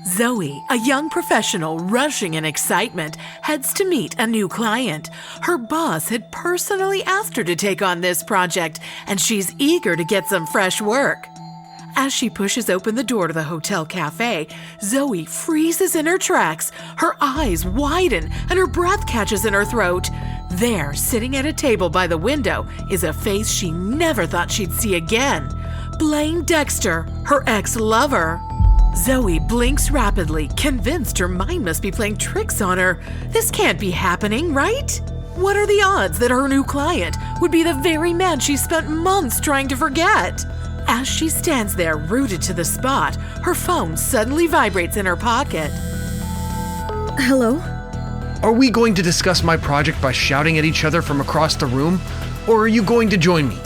Zoey, a young professional rushing in excitement, heads to meet a new client. Her boss had personally asked her to take on this project, and she's eager to get some fresh work. As she pushes open the door to the hotel cafe, Zoey freezes in her tracks. Her eyes widen and her breath catches in her throat. There, sitting at a table by the window, is a face she never thought she'd see again. Blaine Dexter, her ex-lover. Zoey blinks rapidly, convinced her mind must be playing tricks on her. This can't be happening, right? What are the odds that her new client would be the very man she spent months trying to forget? As she stands there rooted to the spot, her phone suddenly vibrates in her pocket. Hello? Are we going to discuss my project by shouting at each other from across the room? Or are you going to join me?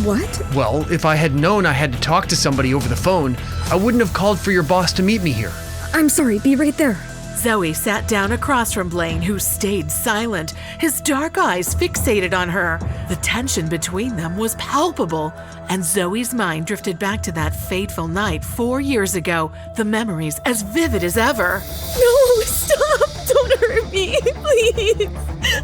What? Well, if I had known I had to talk to somebody over the phone, I wouldn't have called for your boss to meet me here. I'm sorry, be right there. Zoey sat down across from Blaine, who stayed silent, his dark eyes fixated on her. The tension between them was palpable, and Zoey's mind drifted back to that fateful night 4 years ago, the memories as vivid as ever. No, stop! Don't hurt me, please!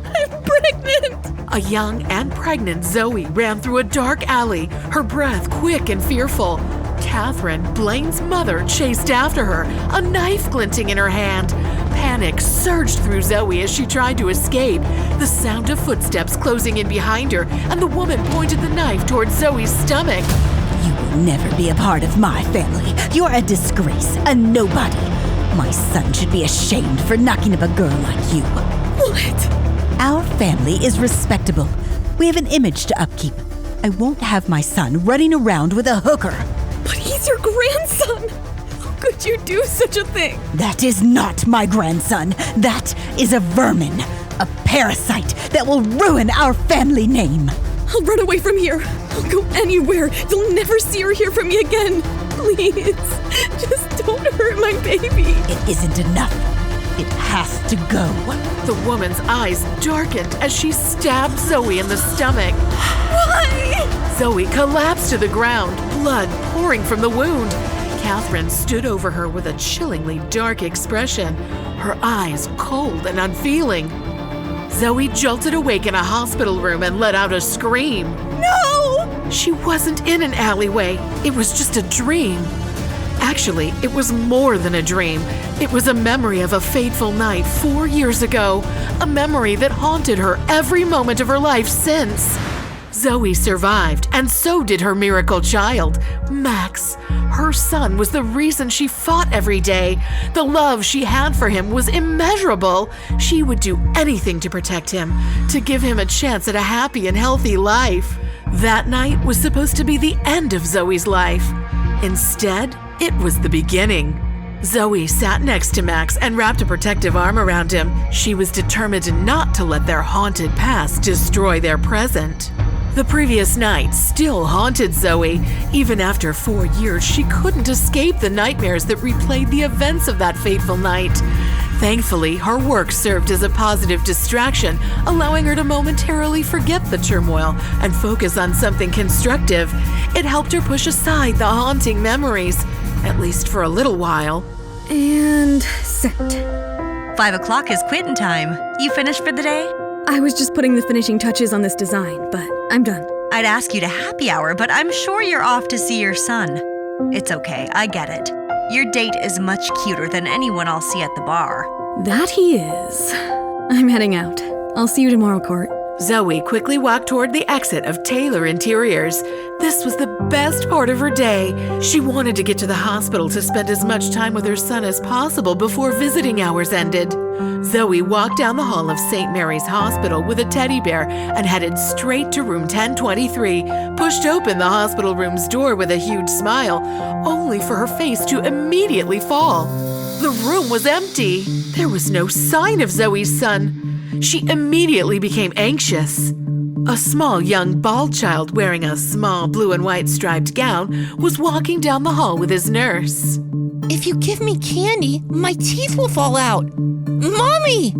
I'm pregnant! A young and pregnant Zoey ran through a dark alley, her breath quick and fearful. Catherine, Blaine's mother, chased after her, a knife glinting in her hand. Panic surged through Zoey as she tried to escape. The sound of footsteps closing in behind her, and the woman pointed the knife towards Zoey's stomach. You will never be a part of my family. You're a disgrace, a nobody. My son should be ashamed for knocking up a girl like you. What? Our family is respectable. We have an image to upkeep. I won't have my son running around with a hooker. But he's your grandson! How could you do such a thing? That is not my grandson. That is a vermin, a parasite that will ruin our family name. I'll run away from here. I'll go anywhere. You'll never see or hear from me again. Please, just don't hurt my baby. It isn't enough. It has to go. The woman's eyes darkened as she stabbed Zoey in the stomach. Why? Zoey collapsed to the ground, blood pouring from the wound. Catherine stood over her with a chillingly dark expression, her eyes cold and unfeeling. Zoey jolted awake in a hospital room and let out a scream. No! She wasn't in an alleyway. It was just a dream. Actually, it was more than a dream. It was a memory of a fateful night 4 years ago, a memory that haunted her every moment of her life since. Zoey survived, and so did her miracle child, Max. Her son was the reason she fought every day. The love she had for him was immeasurable. She would do anything to protect him, to give him a chance at a happy and healthy life. That night was supposed to be the end of Zoey's life. Instead, it was the beginning. Zoey sat next to Max and wrapped a protective arm around him. She was determined not to let their haunted past destroy their present. The previous night still haunted Zoey. Even after 4 years, she couldn't escape the nightmares that replayed the events of that fateful night. Thankfully, her work served as a positive distraction, allowing her to momentarily forget the turmoil and focus on something constructive. It helped her push aside the haunting memories, at least for a little while. And sent. 5 o'clock is quitting time. You finished for the day? I was just putting the finishing touches on this design, but I'm done. I'd ask you to happy hour, but I'm sure you're off to see your son. It's okay, I get it. Your date is much cuter than anyone I'll see at the bar. That he is. I'm heading out. I'll see you tomorrow, Court. Zoey quickly walked toward the exit of Taylor Interiors. This was the best part of her day. She wanted to get to the hospital to spend as much time with her son as possible before visiting hours ended. Zoey walked down the hall of St. Mary's Hospital with a teddy bear and headed straight to room 1023, pushed open the hospital room's door with a huge smile, only for her face to immediately fall. The room was empty. There was no sign of Zoey's son. She immediately became anxious. A small young bald child wearing a small blue and white striped gown was walking down the hall with his nurse. If you give me candy, my teeth will fall out. Mommy! Zoey!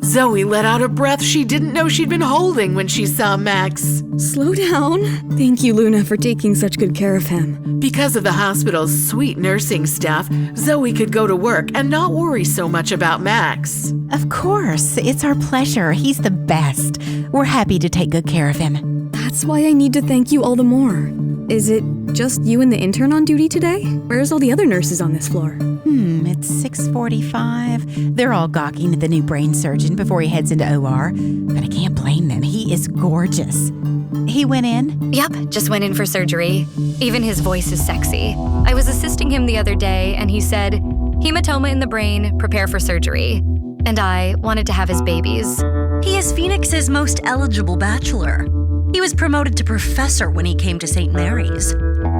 Zoey let out a breath she didn't know she'd been holding when she saw Max. Slow down. Thank you, Luna, for taking such good care of him. Because of the hospital's sweet nursing staff, Zoey could go to work and not worry so much about Max. Of course, it's our pleasure. He's the best. We're happy to take good care of him. That's why I need to thank you all the more. Is it just you and the intern on duty today? Where's all the other nurses on this floor? It's 6:45. They're all gawking at the new brain surgeon before he heads into OR. But I can't blame them. He is gorgeous. He went in? Yep, just went in for surgery. Even his voice is sexy. I was assisting him the other day, and he said, hematoma in the brain, prepare for surgery. And I wanted to have his babies. He is Phoenix's most eligible bachelor. He was promoted to professor when he came to St. Mary's.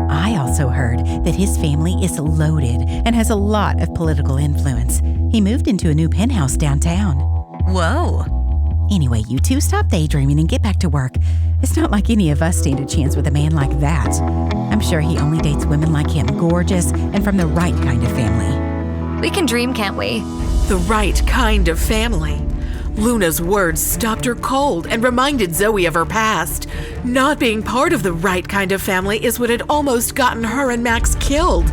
I also heard that his family is loaded and has a lot of political influence. He moved into a new penthouse downtown. Whoa. Anyway, you two stop daydreaming and get back to work. It's not like any of us stand a chance with a man like that. I'm sure he only dates women like him, gorgeous and from the right kind of family. We can dream, can't we? The right kind of family. Luna's words stopped her cold and reminded Zoey of her past. Not being part of the right kind of family is what had almost gotten her and Max killed.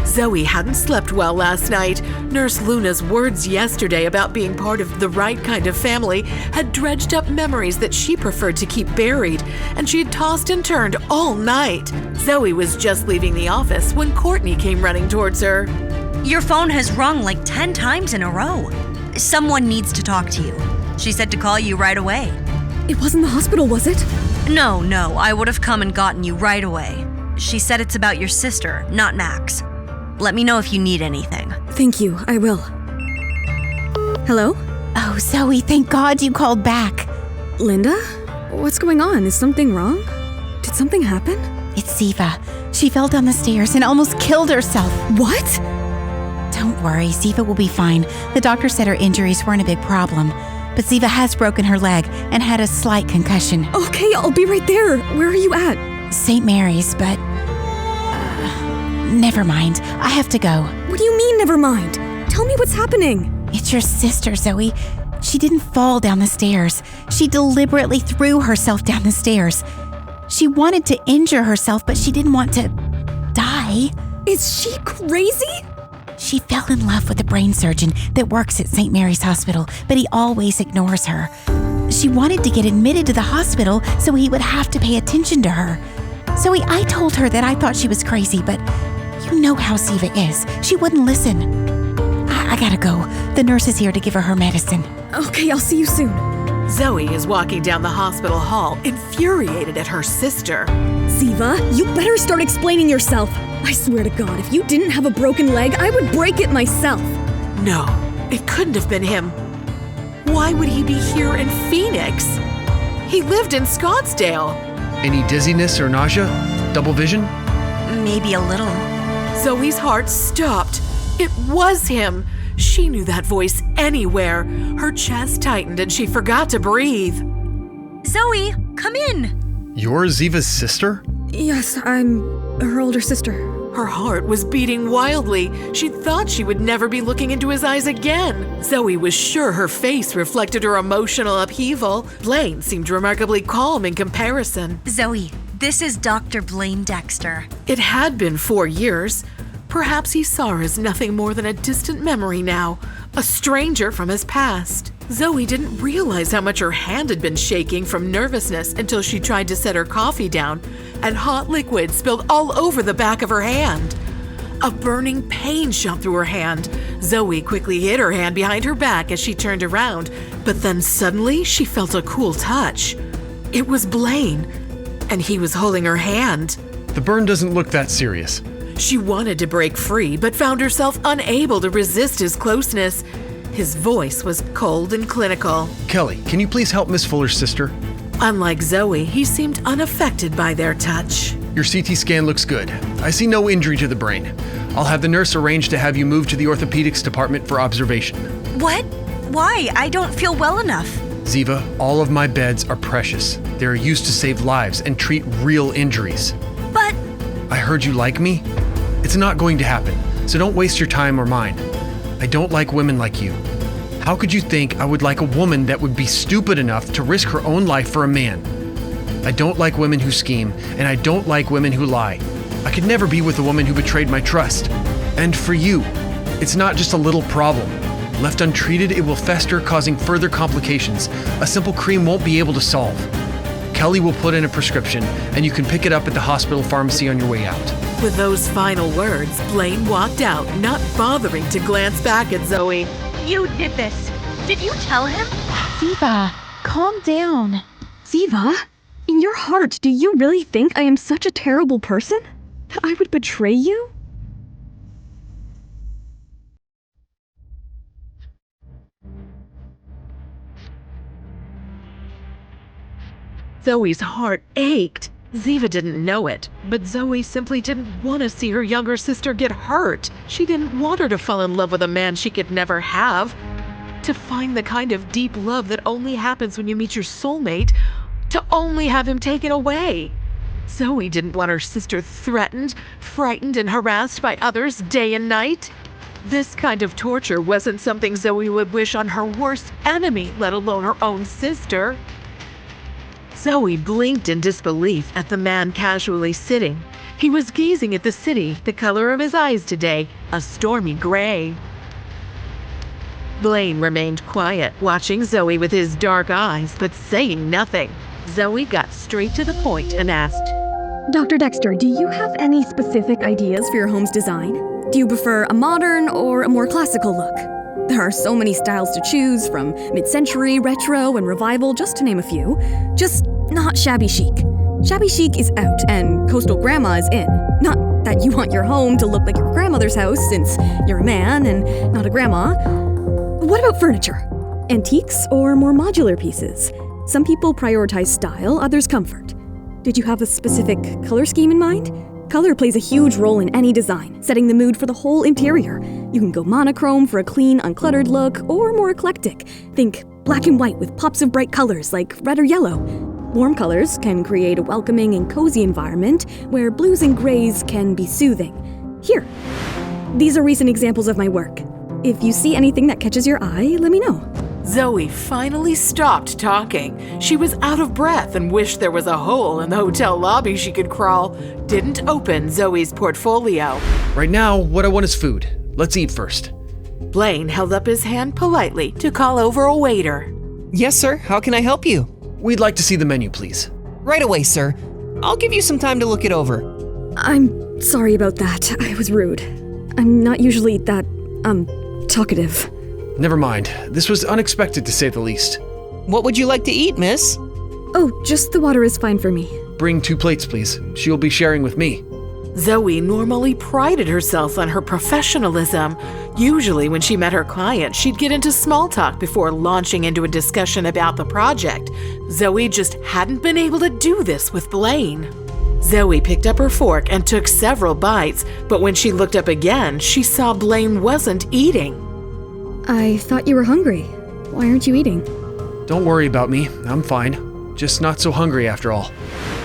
Zoey hadn't slept well last night. Nurse Luna's words yesterday about being part of the right kind of family had dredged up memories that she preferred to keep buried, and she had tossed and turned all night. Zoey was just leaving the office when Courtney came running towards her. Your phone has rung like 10 times in a row. Someone needs to talk to you. She said to call you right away. It wasn't the hospital, was it? No, I would have come and gotten you right away. She said it's about your sister, not Max. Let me know if you need anything. Thank you, I will. Hello? Oh, Zoey, thank God you called back. Linda? What's going on? Is something wrong? Did something happen? It's Ziva. She fell down the stairs and almost killed herself. What? Don't worry, Ziva will be fine. The doctor said her injuries weren't a big problem. But Ziva has broken her leg and had a slight concussion. Okay, I'll be right there. Where are you at? St. Mary's, but... never mind. I have to go. What do you mean, never mind? Tell me what's happening. It's your sister, Zoey. She didn't fall down the stairs. She deliberately threw herself down the stairs. She wanted to injure herself, but she didn't want to die. Is she crazy? She fell in love with a brain surgeon that works at St. Mary's Hospital, but he always ignores her. She wanted to get admitted to the hospital so he would have to pay attention to her. Zoey, I told her that I thought she was crazy, but you know how Ziva is. She wouldn't listen. I gotta go. The nurse is here to give her medicine. Okay, I'll see you soon. Zoey is walking down the hospital hall, infuriated at her sister. Ziva, you better start explaining yourself. I swear to God, if you didn't have a broken leg, I would break it myself. No, it couldn't have been him. Why would he be here in Phoenix? He lived in Scottsdale. Any dizziness or nausea? Double vision? Maybe a little. Zoey's heart stopped. It was him. She knew that voice anywhere. Her chest tightened and she forgot to breathe. Zoey, come in. You're Ziva's sister? Yes, I'm her older sister. Her heart was beating wildly. She thought she would never be looking into his eyes again. Zoey was sure her face reflected her emotional upheaval. Blaine seemed remarkably calm in comparison. Zoey, this is Dr. Blaine Dexter. It had been 4 years. Perhaps he saw her as nothing more than a distant memory now, a stranger from his past. Zoey didn't realize how much her hand had been shaking from nervousness until she tried to set her coffee down, and hot liquid spilled all over the back of her hand. A burning pain shot through her hand. Zoey quickly hid her hand behind her back as she turned around, but then suddenly she felt a cool touch. It was Blaine, and he was holding her hand. The burn doesn't look that serious. She wanted to break free, but found herself unable to resist his closeness. His voice was cold and clinical. Kelly, can you please help Miss Fuller's sister? Unlike Zoey, he seemed unaffected by their touch. Your CT scan looks good. I see no injury to the brain. I'll have the nurse arrange to have you moved to the orthopedics department for observation. What? Why? I don't feel well enough. Ziva, all of my beds are precious. They're used to save lives and treat real injuries. But... I heard you like me. It's not going to happen, so don't waste your time or mine. I don't like women like you. How could you think I would like a woman that would be stupid enough to risk her own life for a man? I don't like women who scheme, and I don't like women who lie. I could never be with a woman who betrayed my trust. And for you, it's not just a little problem. Left untreated, it will fester, causing further complications a simple cream won't be able to solve. Kelly will put in a prescription, and you can pick it up at the hospital pharmacy on your way out. With those final words, Blaine walked out, not bothering to glance back at Zoey. You did this. Did you tell him? Ziva, calm down. Ziva, in your heart, do you really think I am such a terrible person? That I would betray you? Zoey's heart ached. Ziva didn't know it, but Zoey simply didn't want to see her younger sister get hurt. She didn't want her to fall in love with a man she could never have. To find the kind of deep love that only happens when you meet your soulmate, to only have him taken away. Zoey didn't want her sister threatened, frightened, and harassed by others day and night. This kind of torture wasn't something Zoey would wish on her worst enemy, let alone her own sister. Zoey blinked in disbelief at the man casually sitting. He was gazing at the city, the color of his eyes today, a stormy gray. Blaine remained quiet, watching Zoey with his dark eyes, but saying nothing. Zoey got straight to the point and asked, Dr. Dexter, do you have any specific ideas for your home's design? Do you prefer a modern or a more classical look? There are so many styles to choose, from mid-century, retro, and revival, just to name a few. Just not shabby chic. Shabby chic is out, and coastal grandma is in. Not that you want your home to look like your grandmother's house, since you're a man and not a grandma. What about furniture? Antiques or more modular pieces? Some people prioritize style, others comfort. Did you have a specific color scheme in mind? Color plays a huge role in any design, setting the mood for the whole interior. You can go monochrome for a clean, uncluttered look, or more eclectic. Think black and white with pops of bright colors like red or yellow. Warm colors can create a welcoming and cozy environment where blues and grays can be soothing. Here, these are recent examples of my work. If you see anything that catches your eye, let me know. Zoey finally stopped talking. She was out of breath and wished there was a hole in the hotel lobby she could crawl. Didn't open Zoey's portfolio. Right now, what I want is food. Let's eat first. Blaine held up his hand politely to call over a waiter. Yes, sir. How can I help you? We'd like to see the menu, please. Right away, sir. I'll give you some time to look it over. I'm sorry about that. I was rude. I'm not usually that, talkative. Never mind. This was unexpected, to say the least. What would you like to eat, miss? Oh, just the water is fine for me. Bring 2 plates, please. She'll be sharing with me. Zoey normally prided herself on her professionalism. Usually when she met her client, she'd get into small talk before launching into a discussion about the project. Zoey just hadn't been able to do this with Blaine. Zoey picked up her fork and took several bites, but when she looked up again, she saw Blaine wasn't eating. I thought you were hungry. Why aren't you eating? Don't worry about me. I'm fine. Just not so hungry after all.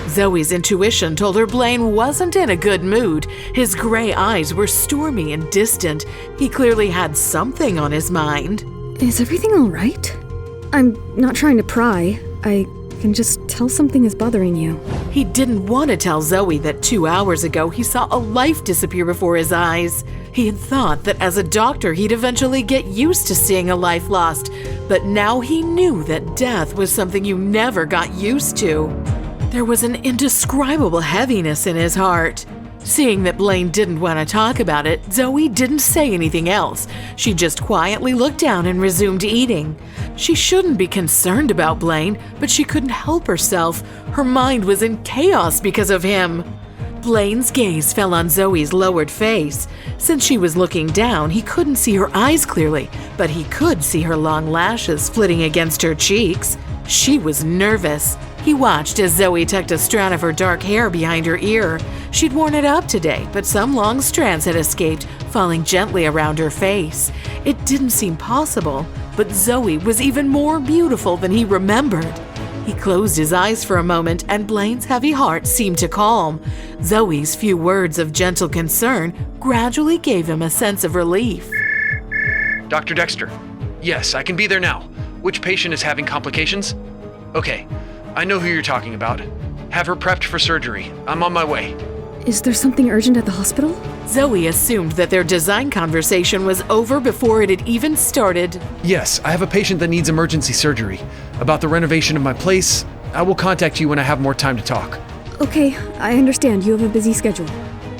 Zoey's intuition told her Blaine wasn't in a good mood. His gray eyes were stormy and distant. He clearly had something on his mind. Is everything all right? I'm not trying to pry. I can just tell something is bothering you. He didn't want to tell Zoey that 2 hours ago he saw a life disappear before his eyes. He had thought that as a doctor he'd eventually get used to seeing a life lost, but now he knew that death was something you never got used to. There was an indescribable heaviness in his heart. Seeing that Blaine didn't want to talk about it, Zoey didn't say anything else. She just quietly looked down and resumed eating. She shouldn't be concerned about Blaine, but she couldn't help herself. Her mind was in chaos because of him. Blaine's gaze fell on Zoey's lowered face. Since she was looking down, he couldn't see her eyes clearly, but he could see her long lashes flitting against her cheeks. She was nervous. He watched as Zoey tucked a strand of her dark hair behind her ear. She'd worn it up today, but some long strands had escaped, falling gently around her face. It didn't seem possible, but Zoey was even more beautiful than he remembered. He closed his eyes for a moment, and Blaine's heavy heart seemed to calm. Zoey's few words of gentle concern gradually gave him a sense of relief. Dr. Dexter, Yes, I can be there now. Which patient is having complications? Okay, I know who you're talking about. Have her prepped for surgery. I'm on my way. Is there something urgent at the hospital? Zoe assumed that their design conversation was over before it had even started. Yes, I have a patient that needs emergency surgery. About the renovation of my place, I will contact you when I have more time to talk. Okay, I understand you have a busy schedule.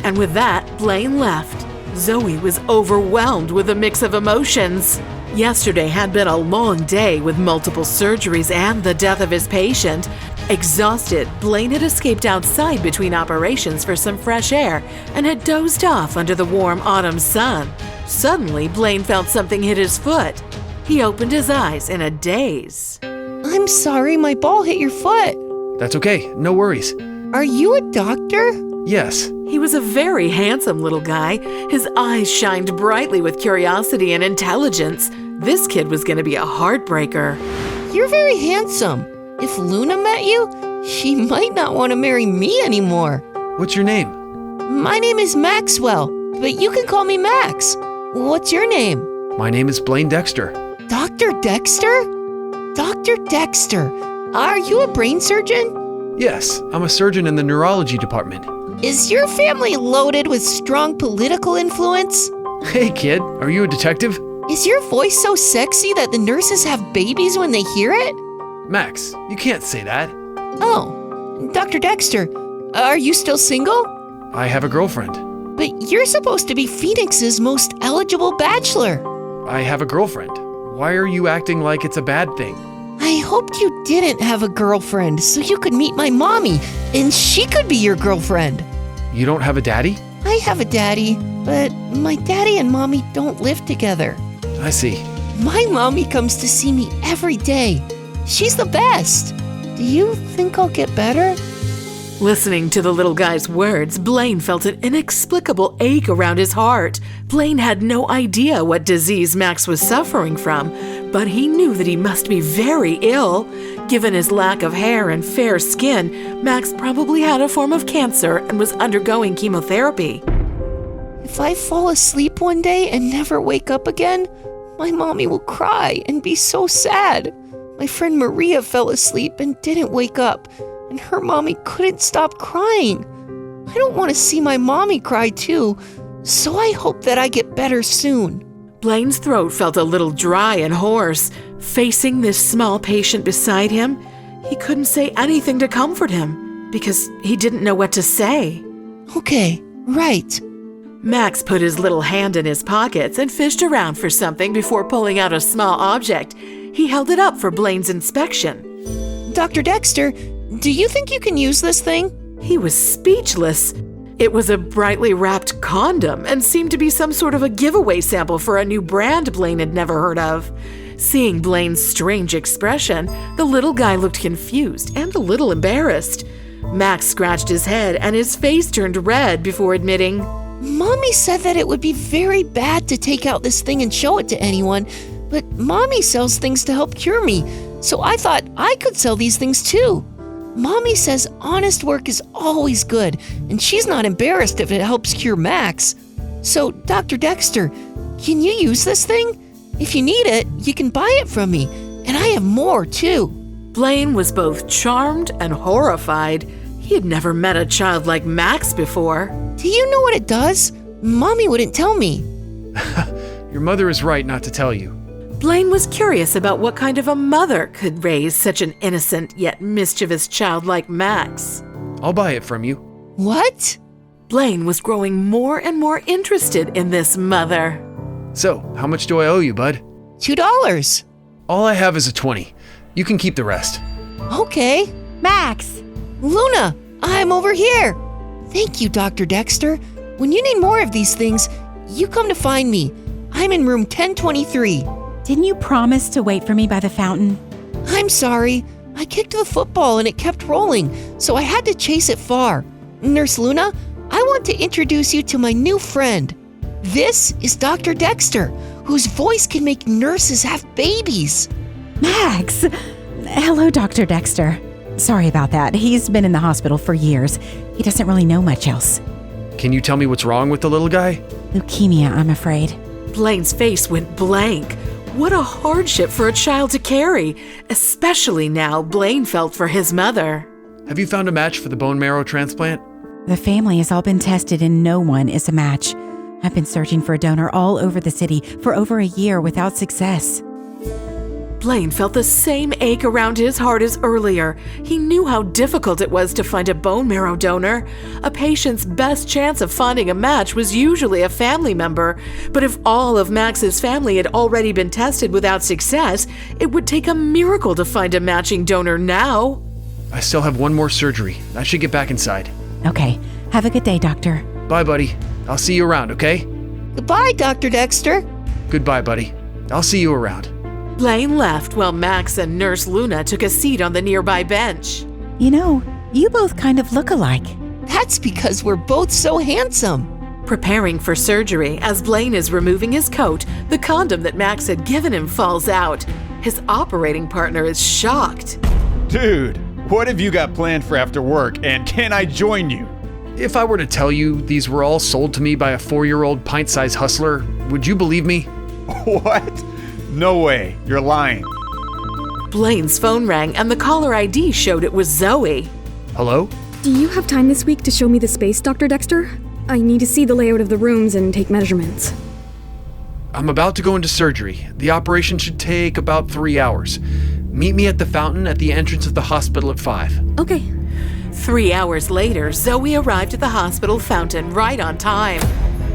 And with that, Blaine left. Zoe was overwhelmed with a mix of emotions. Yesterday had been a long day with multiple surgeries and the death of his patient. Exhausted, Blaine had escaped outside between operations for some fresh air and had dozed off under the warm autumn sun. Suddenly, Blaine felt something hit his foot. He opened his eyes in a daze. I'm sorry, my ball hit your foot. That's okay, no worries. Are you a doctor? Yes, He was a very handsome little guy. His eyes shined brightly with curiosity and intelligence. This kid was going to be a heartbreaker. You're very handsome. If Luna met you, she might not want to marry me anymore. what's your name? My name is Maxwell, but you can call me Max. What's your name? My name is Blaine Dexter. Dr. Dexter? Dr. Dexter, are you a brain surgeon? Yes, I'm a surgeon in the neurology department. Is your family loaded with strong political influence? Hey kid, are you a detective? Is your voice so sexy that the nurses have babies when they hear it? Max, you can't say that. Oh, Dr. Dexter, are you still single? I have a girlfriend. But you're supposed to be Phoenix's most eligible bachelor. I have a girlfriend. Why are you acting like it's a bad thing? I hoped you didn't have a girlfriend so you could meet my mommy and she could be your girlfriend. You don't have a daddy? I have a daddy, but my daddy and mommy don't live together. I see. My mommy comes to see me every day. She's the best. Do you think I'll get better? Listening to the little guy's words, Blaine felt an inexplicable ache around his heart. Blaine had no idea what disease Max was suffering from, but he knew that he must be very ill. Given his lack of hair and fair skin, Max probably had a form of cancer and was undergoing chemotherapy. If I fall asleep one day and never wake up again, my mommy will cry and be so sad. My friend Maria fell asleep and didn't wake up, and her mommy couldn't stop crying. I don't want to see my mommy cry too, so I hope that I get better soon. Blaine's throat felt a little dry and hoarse. Facing this small patient beside him, he couldn't say anything to comfort him because he didn't know what to say. Okay, right. Max put his little hand in his pockets and fished around for something before pulling out a small object. He held it up for Blaine's inspection. Dr. Dexter, do you think you can use this thing? He was speechless. It was a brightly wrapped condom and seemed to be some sort of a giveaway sample for a new brand Blaine had never heard of. Seeing Blaine's strange expression, the little guy looked confused and a little embarrassed. Max scratched his head and his face turned red before admitting, Mommy said that it would be very bad to take out this thing and show it to anyone, but Mommy sells things to help cure me, so I thought I could sell these things too. Mommy says honest work is always good, and she's not embarrassed if it helps cure Max. So, Dr. Dexter, can you use this thing? If you need it, you can buy it from me, and I have more too. Blaine was both charmed and horrified. He had never met a child like Max before. Do you know what it does? Mommy wouldn't tell me. Your mother is right not to tell you. Blaine was curious about what kind of a mother could raise such an innocent yet mischievous child like Max. I'll buy it from you. What? Blaine was growing more and more interested in this mother. So, how much do I owe you, bud? $2. All I have is a 20. You can keep the rest. Okay. Max! Luna, I'm over here. Thank you, Dr. Dexter. When you need more of these things, you come to find me. I'm in room 1023. Didn't you promise to wait for me by the fountain? I'm sorry. I kicked the football and it kept rolling, so I had to chase it far. Nurse Luna, I want to introduce you to my new friend. This is Dr. Dexter, whose voice can make nurses have babies. Max! Hello, Dr. Dexter. Sorry about that. He's been in the hospital for years. He doesn't really know much else. Can you tell me what's wrong with the little guy? Leukemia, I'm afraid. Blaine's face went blank. What a hardship for a child to carry, especially now Blaine felt for his mother. Have you found a match for the bone marrow transplant? The family has all been tested and no one is a match. I've been searching for a donor all over the city for over a year without success. Blaine felt the same ache around his heart as earlier. He knew how difficult it was to find a bone marrow donor. A patient's best chance of finding a match was usually a family member. But if all of Max's family had already been tested without success, it would take a miracle to find a matching donor now. I still have one more surgery. I should get back inside. Okay, have a good day, doctor. Bye, buddy. I'll see you around, okay? Goodbye, Dr. Dexter. Goodbye, buddy. I'll see you around. Blaine left while Max and Nurse Luna took a seat on the nearby bench. You know, you both kind of look alike. That's because we're both so handsome. Preparing for surgery, as Blaine is removing his coat, the condom that Max had given him falls out. His operating partner is shocked. Dude, what have you got planned for after work, and can I join you? If I were to tell you these were all sold to me by a 4-year-old pint-sized hustler, would you believe me? What? No way, you're lying. Blaine's phone rang and the caller ID showed it was Zoey. Hello? Do you have time this week to show me the space, Dr. Dexter? I need to see the layout of the rooms and take measurements. I'm about to go into surgery. The operation should take about 3 hours. Meet me at the fountain at the entrance of the hospital at 5. Okay. 3 hours later, Zoey arrived at the hospital fountain right on time.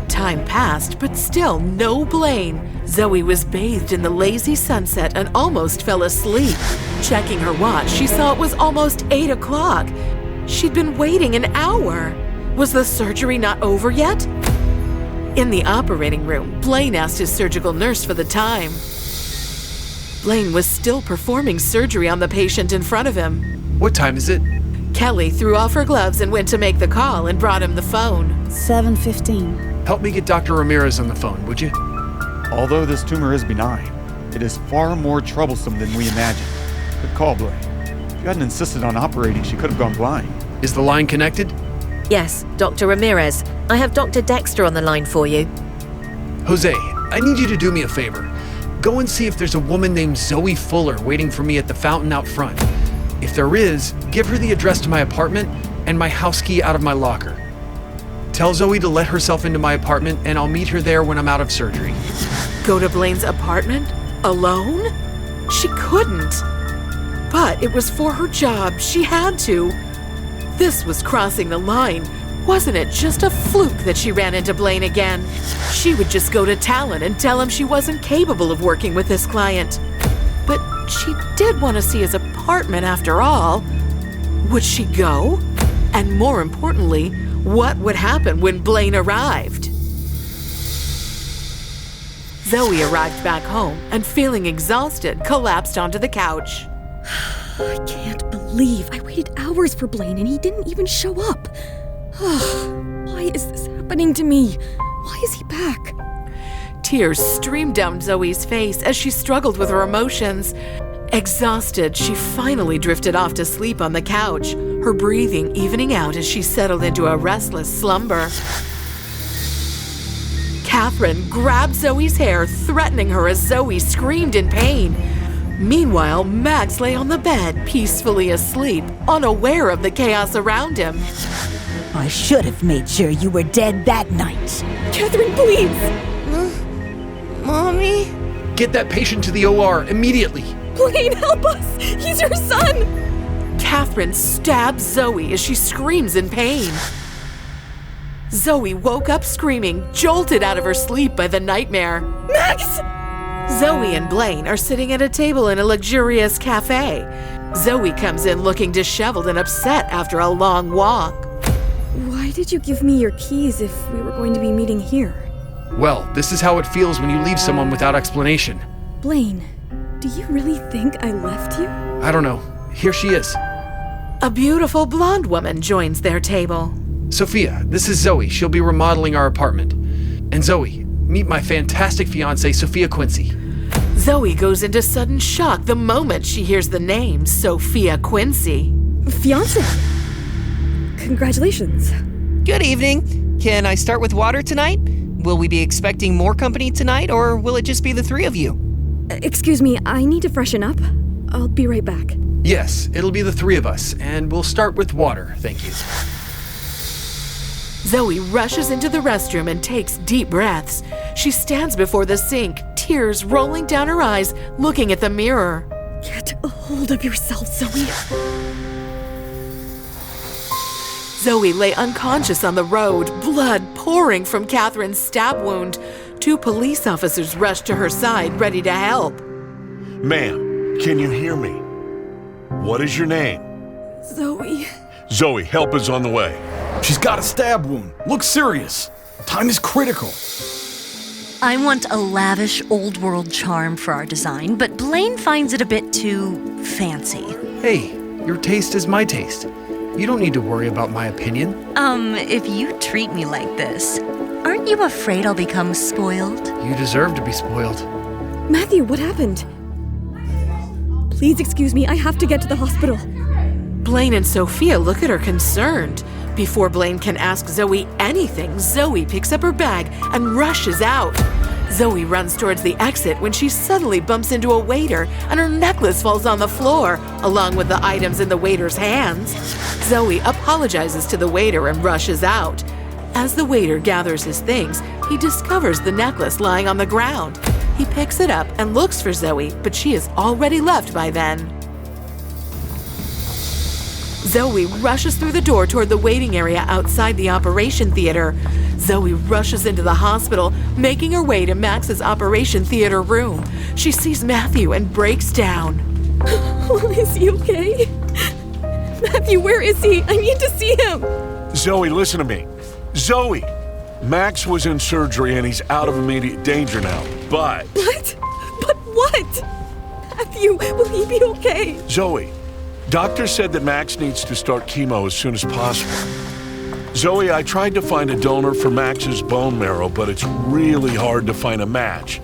Time passed, but still no Blaine. Zoey was bathed in the lazy sunset and almost fell asleep. Checking her watch, she saw it was almost 8 o'clock. She'd been waiting an hour. Was the surgery not over yet? In the operating room, Blaine asked his surgical nurse for the time. Blaine was still performing surgery on the patient in front of him. What time is it? Kelly threw off her gloves and went to make the call and brought him the phone. 7:15. Help me get Dr. Ramirez on the phone, would you? Although this tumor is benign, it is far more troublesome than we imagined. Good call, Blaine. If you hadn't insisted on operating, she could have gone blind. Is the line connected? Yes, Dr. Ramirez. I have Dr. Dexter on the line for you. Jose, I need you to do me a favor. Go and see if there's a woman named Zoey Fuller waiting for me at the fountain out front. If there is, give her the address to my apartment and my house key out of my locker. Tell Zoey to let herself into my apartment and I'll meet her there when I'm out of surgery. Go to Blaine's apartment? Alone? She couldn't. But it was for her job. She had to. This was crossing the line. Wasn't it just a fluke that she ran into Blaine again? She would just go to Talon and tell him she wasn't capable of working with this client. But she did want to see his apartment after all. Would she go? And more importantly, what would happen when Blaine arrived? Zoey arrived back home and, feeling exhausted, collapsed onto the couch. I can't believe I waited hours for Blaine and he didn't even show up. Why is this happening to me? Why is he back? Tears streamed down Zoe's face as she struggled with her emotions. Exhausted, she finally drifted off to sleep on the couch, her breathing evening out as she settled into a restless slumber. Catherine grabbed Zoe's hair, threatening her as Zoe screamed in pain. Meanwhile, Max lay on the bed, peacefully asleep, unaware of the chaos around him. I should have made sure you were dead that night. Catherine, please! Mommy? Get that patient to the OR immediately. Blaine, help us! He's your son! Catherine stabs Zoe as she screams in pain. Zoe woke up screaming, jolted out of her sleep by the nightmare. Max! Zoe and Blaine are sitting at a table in a luxurious cafe. Zoe comes in looking disheveled and upset after a long walk. Why did you give me your keys if we were going to be meeting here? Well, this is how it feels when you leave someone without explanation. Blaine, do you really think I left you? I don't know. Here she is. A beautiful blonde woman joins their table. Sophia, this is Zoe. She'll be remodeling our apartment. And Zoe, meet my fantastic fiancée, Sophia Quincy. Zoe goes into sudden shock the moment she hears the name Sophia Quincy. Fiancé? Congratulations. Good evening. Can I start with water tonight? Will we be expecting more company tonight, or will it just be the three of you? Excuse me, I need to freshen up. I'll be right back. Yes, it'll be the three of us, and we'll start with water, thank you. Zoey rushes into the restroom and takes deep breaths. She stands before the sink, tears rolling down her eyes, looking at the mirror. Get a hold of yourself, Zoey. Zoey lay unconscious on the road, blood pouring from Catherine's stab wound. 2 police officers rushed to her side, ready to help. Ma'am, can you hear me? What is your name? Zoey. Zoey, help is on the way. She's got a stab wound. Looks serious. Time is critical. I want a lavish old world charm for our design, but Blaine finds it a bit too fancy. Hey, your taste is my taste. You don't need to worry about my opinion. If you treat me like this, aren't you afraid I'll become spoiled? You deserve to be spoiled. Matthew, what happened? Please excuse me, I have to get to the hospital. Blaine and Sophia look at her concerned. Before Blaine can ask Zoey anything, Zoey picks up her bag and rushes out. Zoey runs towards the exit when she suddenly bumps into a waiter and her necklace falls on the floor, along with the items in the waiter's hands. Zoey apologizes to the waiter and rushes out. As the waiter gathers his things, he discovers the necklace lying on the ground. He picks it up and looks for Zoey, but she has already left by then. Zoey rushes through the door toward the waiting area outside the operation theater. Zoey rushes into the hospital, making her way to Max's operation theater room. She sees Matthew and breaks down. Is he okay? Matthew, where is he? I need to see him. Zoey, listen to me. Zoey! Max was in surgery and he's out of immediate danger now, but... What? But what? Matthew, will he be okay? Zoey, doctor said that Max needs to start chemo as soon as possible. Zoey, I tried to find a donor for Max's bone marrow, but it's really hard to find a match.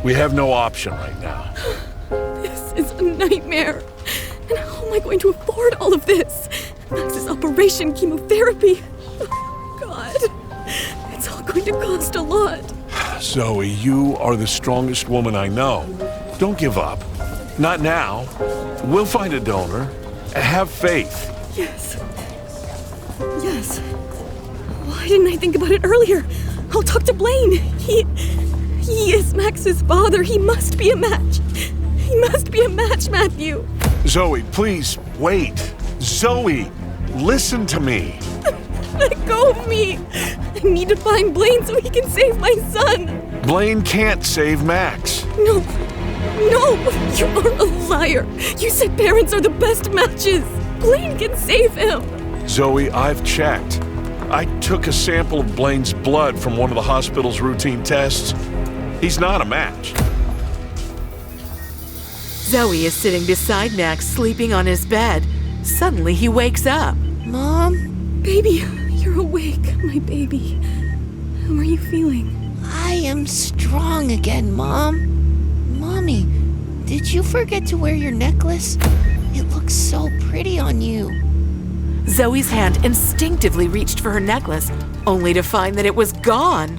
We have no option right now. This is a nightmare. And how am I going to afford all of this? Max's operation, chemotherapy. Oh, God. It's all going to cost a lot. Zoey, you are the strongest woman I know. Don't give up. Not now. We'll find a donor. Have faith. Yes. Yes. Why didn't I think about it earlier? I'll talk to Blaine. He is Max's father. He must be a match. He must be a match, Matthew. Zoey, please, wait. Zoey, listen to me. Let go of me. I need to find Blaine so he can save my son. Blaine can't save Max. No, you are a liar. You said parents are the best matches. Blaine can save him. Zoey, I've checked. I took a sample of Blaine's blood from one of the hospital's routine tests. He's not a match. Zoey is sitting beside Max, sleeping on his bed. Suddenly, he wakes up. Mom? Baby, you're awake, my baby. How are you feeling? I am strong again, Mom. Mommy, did you forget to wear your necklace? It looks so pretty on you. Zoey's hand instinctively reached for her necklace, only to find that it was gone.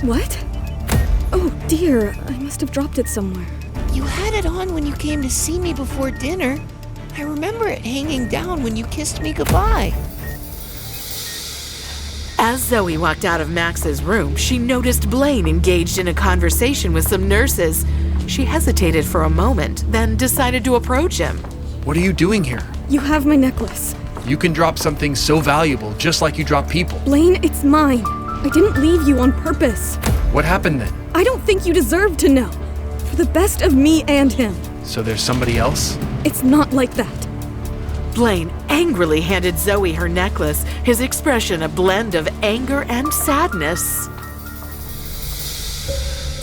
What? Oh, dear. I must have dropped it somewhere. You had it on when you came to see me before dinner. I remember it hanging down when you kissed me goodbye. As Zoey walked out of Max's room, she noticed Blaine engaged in a conversation with some nurses. She hesitated for a moment, then decided to approach him. What are you doing here? You have my necklace. You can drop something so valuable just like you drop people. Blaine, it's mine. I didn't leave you on purpose. What happened then? I don't think you deserve to know. For the best of me and him. So there's somebody else? It's not like that. Blaine angrily handed Zoey her necklace, his expression a blend of anger and sadness.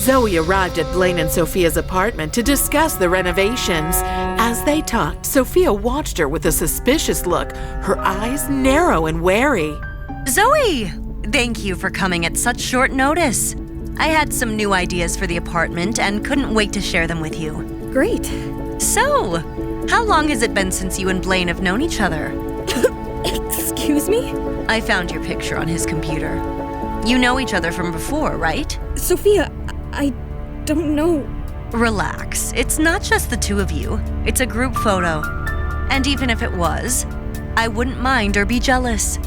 Zoey arrived at Blaine and Sophia's apartment to discuss the renovations. As they talked, Sophia watched her with a suspicious look, her eyes narrow and wary. Zoey! Thank you for coming at such short notice. I had some new ideas for the apartment and couldn't wait to share them with you. Great. So, how long has it been since you and Blaine have known each other? Excuse me? I found your picture on his computer. You know each other from before, right? Sophia, I don't know. Relax. It's not just the two of you. It's a group photo. And even if it was, I wouldn't mind or be jealous.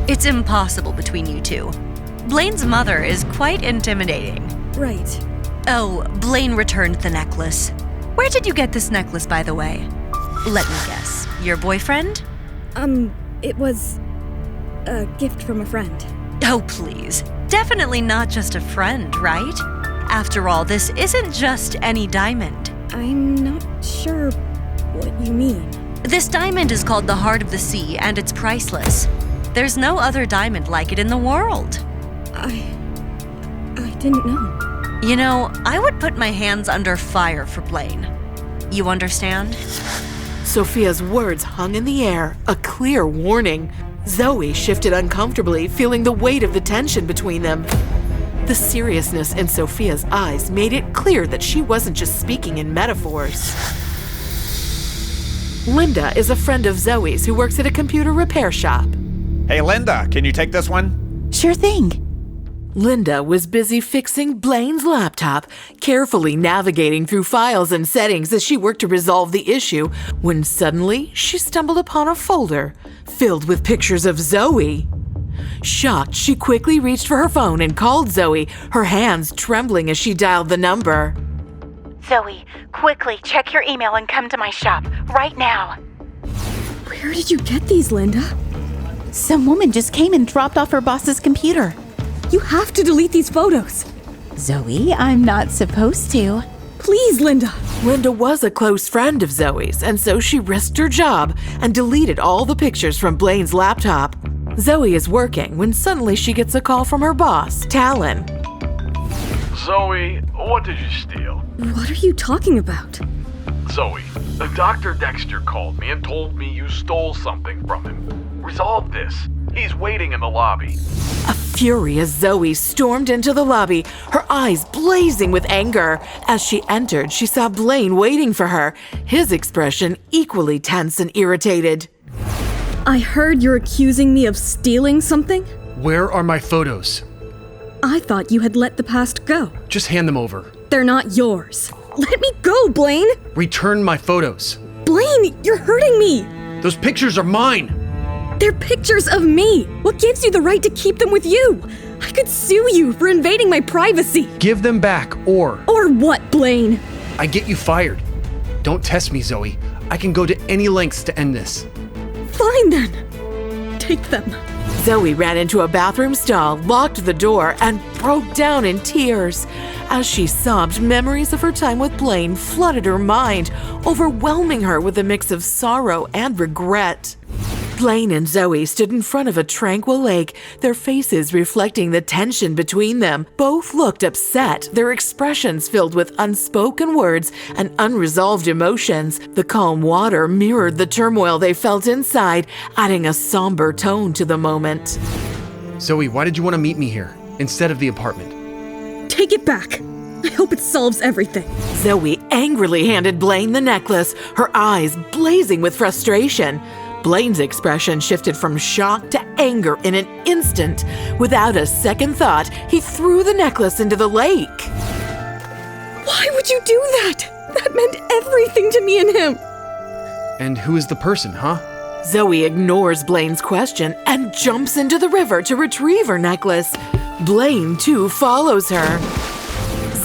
It's impossible between you two. Blaine's mother is quite intimidating. Right. Oh, Blaine returned the necklace. Where did you get this necklace, by the way? Let me guess. Your boyfriend? It was a gift from a friend. Oh, please. Definitely not just a friend, right? After all, this isn't just any diamond. I'm not sure what you mean. This diamond is called the Heart of the Sea, and it's priceless. There's no other diamond like it in the world. I didn't know. You know, I would put my hands under fire for Blaine. You understand? Sophia's words hung in the air, a clear warning. Zoey shifted uncomfortably, feeling the weight of the tension between them. The seriousness in Sophia's eyes made it clear that she wasn't just speaking in metaphors. Linda is a friend of Zoe's who works at a computer repair shop. Hey, Linda, can you take this one? Sure thing. Linda was busy fixing Blaine's laptop, carefully navigating through files and settings as she worked to resolve the issue, when suddenly she stumbled upon a folder filled with pictures of Zoey. Shocked, she quickly reached for her phone and called Zoey, her hands trembling as she dialed the number. Zoey, quickly check your email and come to my shop right now. Where did you get these, Linda? Some woman just came and dropped off her boss's computer. You have to delete these photos. Zoey, I'm not supposed to. Please, Linda. Linda was a close friend of Zoe's, and so she risked her job and deleted all the pictures from Blaine's laptop. Zoey is working when suddenly she gets a call from her boss, Talon. Zoey, what did you steal? What are you talking about? Zoey, Dr. Dexter called me and told me you stole something from him. Resolve this. He's waiting in the lobby. A furious Zoey stormed into the lobby, her eyes blazing with anger. As she entered, she saw Blaine waiting for her, his expression equally tense and irritated. I heard you're accusing me of stealing something? Where are my photos? I thought you had let the past go. Just hand them over. They're not yours. Let me go, Blaine! Return my photos. Blaine, you're hurting me! Those pictures are mine! They're pictures of me! What gives you the right to keep them with you? I could sue you for invading my privacy! Give them back, or... Or what, Blaine? I get you fired. Don't test me, Zoey. I can go to any lengths to end this. Fine then. Take them. Zoey ran into a bathroom stall, locked the door, and broke down in tears. As she sobbed, memories of her time with Blaine flooded her mind, overwhelming her with a mix of sorrow and regret. Blaine and Zoey stood in front of a tranquil lake, their faces reflecting the tension between them. Both looked upset, their expressions filled with unspoken words and unresolved emotions. The calm water mirrored the turmoil they felt inside, adding a somber tone to the moment. Zoey, why did you want to meet me here, instead of the apartment? Take it back. I hope it solves everything. Zoey angrily handed Blaine the necklace, her eyes blazing with frustration. Blaine's expression shifted from shock to anger in an instant. Without a second thought, he threw the necklace into the lake. Why would you do that? That meant everything to me and him. And who is the person, huh? Zoey ignores Blaine's question and jumps into the river to retrieve her necklace. Blaine, too, follows her.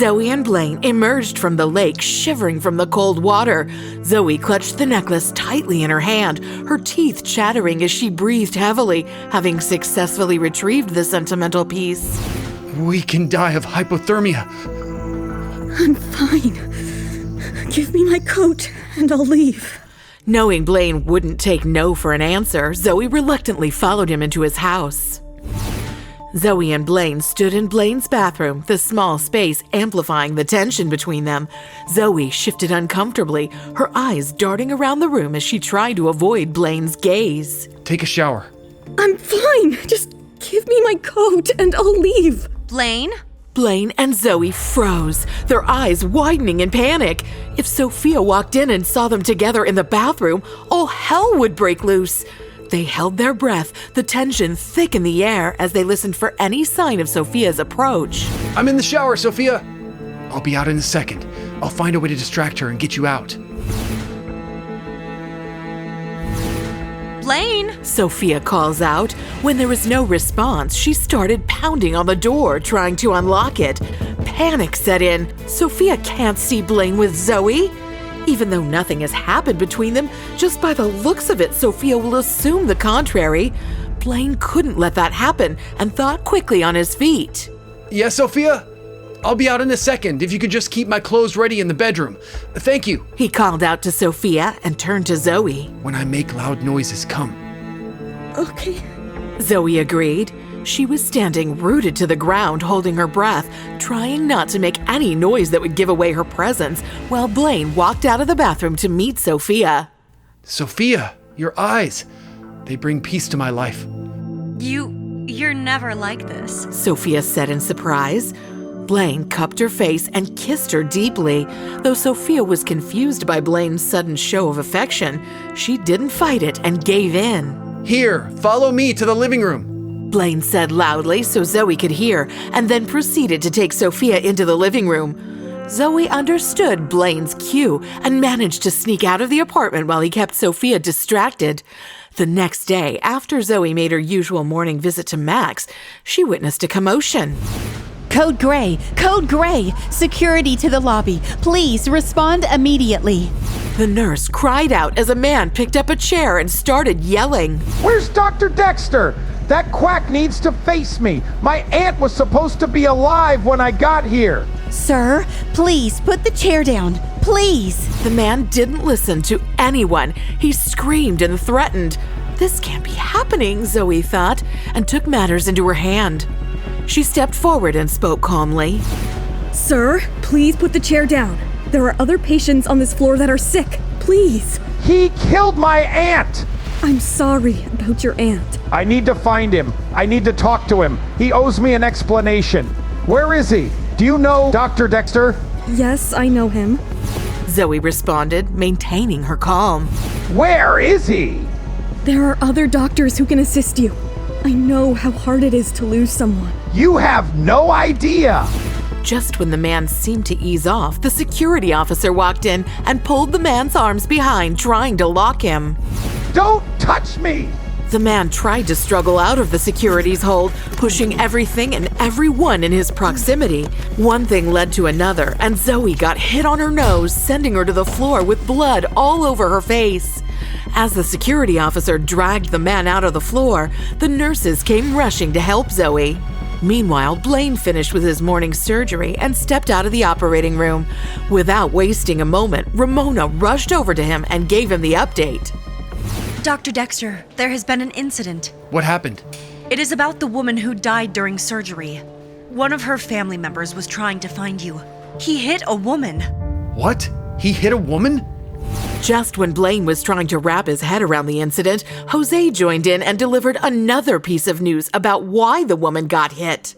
Zoey and Blaine emerged from the lake, shivering from the cold water. Zoey clutched the necklace tightly in her hand, her teeth chattering as she breathed heavily, having successfully retrieved the sentimental piece. We can die of hypothermia. I'm fine. Give me my coat and I'll leave. Knowing Blaine wouldn't take no for an answer, Zoey reluctantly followed him into his house. Zoey and Blaine stood in Blaine's bathroom, the small space amplifying the tension between them. Zoey shifted uncomfortably, her eyes darting around the room as she tried to avoid Blaine's gaze. Take a shower. I'm fine. Just give me my coat and I'll leave. Blaine? Blaine and Zoey froze, their eyes widening in panic. If Sophia walked in and saw them together in the bathroom, all hell would break loose. They held their breath, the tension thick in the air as they listened for any sign of Sophia's approach. I'm in the shower, Sophia. I'll be out in a second. I'll find a way to distract her and get you out. Blaine! Sophia calls out. When there was no response, she started pounding on the door, trying to unlock it. Panic set in. Sophia can't see Blaine with Zoey. Even though nothing has happened between them, just by the looks of it, Sophia will assume the contrary. Blaine couldn't let that happen and thought quickly on his feet. Yes, Sophia? I'll be out in a second if you could just keep my clothes ready in the bedroom. Thank you. He called out to Sophia and turned to Zoey. When I make loud noises, come. Okay. Zoey agreed. She was standing rooted to the ground, holding her breath, trying not to make any noise that would give away her presence, while Blaine walked out of the bathroom to meet Sophia. Sophia, your eyes. They bring peace to my life. You're never like this. Sophia said in surprise. Blaine cupped her face and kissed her deeply. Though Sophia was confused by Blaine's sudden show of affection, she didn't fight it and gave in. Here, follow me to the living room. Blaine said loudly so Zoey could hear, and then proceeded to take Sophia into the living room. Zoey understood Blaine's cue and managed to sneak out of the apartment while he kept Sophia distracted. The next day, after Zoey made her usual morning visit to Max, she witnessed a commotion. Code Gray! Code Gray! Security to the lobby. Please respond immediately. The nurse cried out as a man picked up a chair and started yelling. Where's Dr. Dexter? That quack needs to face me. My aunt was supposed to be alive when I got here. Sir, please put the chair down. Please. The man didn't listen to anyone. He screamed and threatened. This can't be happening, Zoey thought, and took matters into her hand. She stepped forward and spoke calmly. Sir, please put the chair down. There are other patients on this floor that are sick. Please. He killed my aunt. I'm sorry about your aunt. I need to find him. I need to talk to him. He owes me an explanation. Where is he? Do you know Dr. Dexter? Yes, I know him. Zoey responded, maintaining her calm. Where is he? There are other doctors who can assist you. I know how hard it is to lose someone. You have no idea. Just when the man seemed to ease off, the security officer walked in and pulled the man's arms behind, trying to lock him. Don't touch me! The man tried to struggle out of the security's hold, pushing everything and everyone in his proximity. One thing led to another, and Zoey got hit on her nose, sending her to the floor with blood all over her face. As the security officer dragged the man out of the floor, the nurses came rushing to help Zoey. Meanwhile, Blaine finished with his morning surgery and stepped out of the operating room. Without wasting a moment, Ramona rushed over to him and gave him the update. Dr. Dexter, there has been an incident. What happened? It is about the woman who died during surgery. One of her family members was trying to find you. He hit a woman. What? He hit a woman? Just when Blaine was trying to wrap his head around the incident, Jose joined in and delivered another piece of news about why the woman got hit.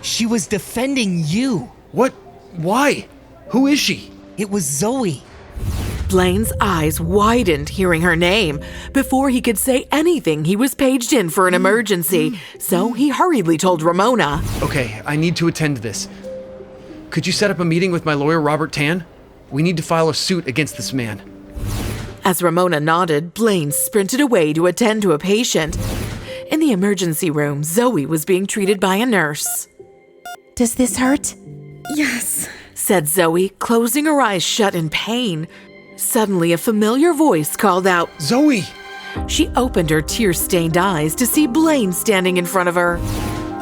She was defending you. What? Why? Who is she? It was Zoey. Blaine's eyes widened hearing her name. Before he could say anything, he was paged in for an emergency, so he hurriedly told Ramona. Okay, I need to attend to this. Could you set up a meeting with my lawyer, Robert Tan? We need to file a suit against this man. As Ramona nodded, Blaine sprinted away to attend to a patient. In the emergency room, Zoey was being treated by a nurse. Does this hurt? Yes, said Zoey, closing her eyes shut in pain. Suddenly, a familiar voice called out, Zoey! She opened her tear-stained eyes to see Blaine standing in front of her.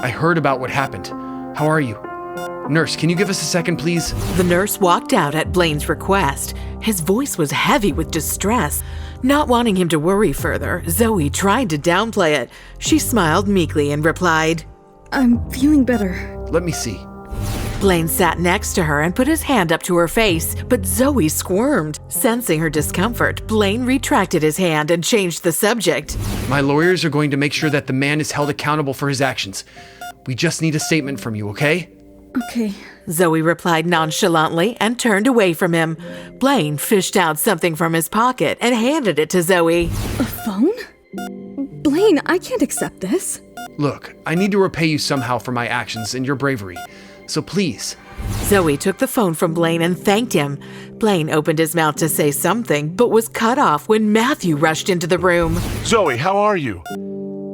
I heard about what happened. How are you? Nurse, can you give us a second, please? The nurse walked out at Blaine's request. His voice was heavy with distress. Not wanting him to worry further, Zoey tried to downplay it. She smiled meekly and replied, I'm feeling better. Let me see. Blaine sat next to her and put his hand up to her face, but Zoey squirmed. Sensing her discomfort, Blaine retracted his hand and changed the subject. My lawyers are going to make sure that the man is held accountable for his actions. We just need a statement from you, okay? Okay. Zoey replied nonchalantly and turned away from him. Blaine fished out something from his pocket and handed it to Zoey. A phone? Blaine, I can't accept this. Look, I need to repay you somehow for my actions and your bravery. So please, Zoey took the phone from Blaine and thanked him. Blaine opened his mouth to say something, but was cut off when Matthew rushed into the room. Zoey, how are you?